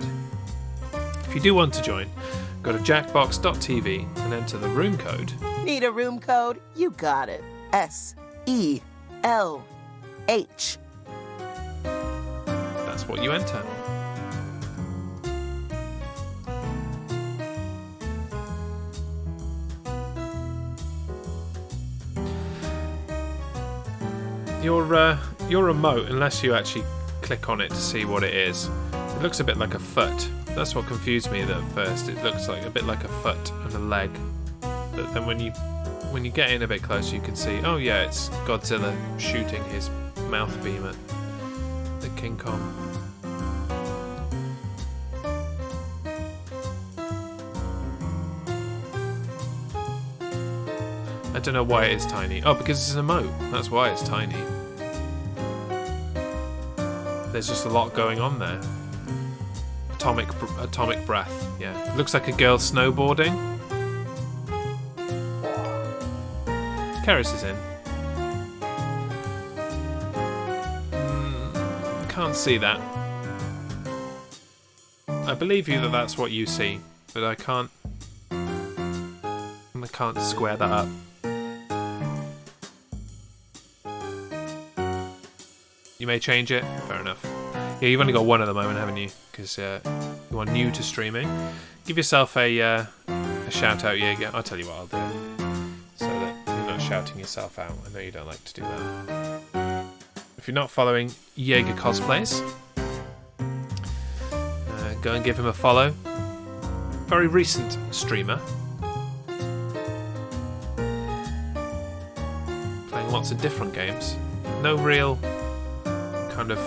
If you do want to join, go to jackbox.tv and enter the room code. Need a room code? You got it. SELH. That's what you enter. Your remote, unless you actually click on it to see what it is, it looks a bit like a foot. That's what confused me at first. It looks like a bit like a foot and a leg, but then when you get in a bit closer, you can see. Oh yeah, it's Godzilla shooting his mouth beam at the King Kong. I don't know why it is tiny. Oh, because it's an emote. That's why it's tiny. There's just a lot going on there. Atomic breath. Yeah, it looks like a girl snowboarding. Keris is in. Can't see that. I believe you that that's what you see, but I can't square that up. You may change it. Fair enough. Yeah, you've only got one at the moment, haven't you? Because you are new to streaming. Give yourself a shout out, Jaeger. I'll tell you what, I'll do it. So that you're not shouting yourself out. I know you don't like to do that. If you're not following Jaeger Cosplays, go and give him a follow. Very recent streamer. Playing lots of different games. No real kind of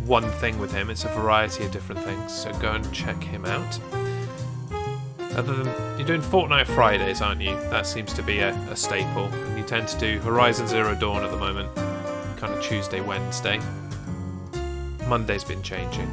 one thing with him. It's a variety of different things, so go and check him out. Other than, you're doing Fortnite Fridays, aren't you? That seems to be a staple, and you tend to do Horizon Zero Dawn at the moment, kind of Tuesday, Wednesday. Monday's been changing.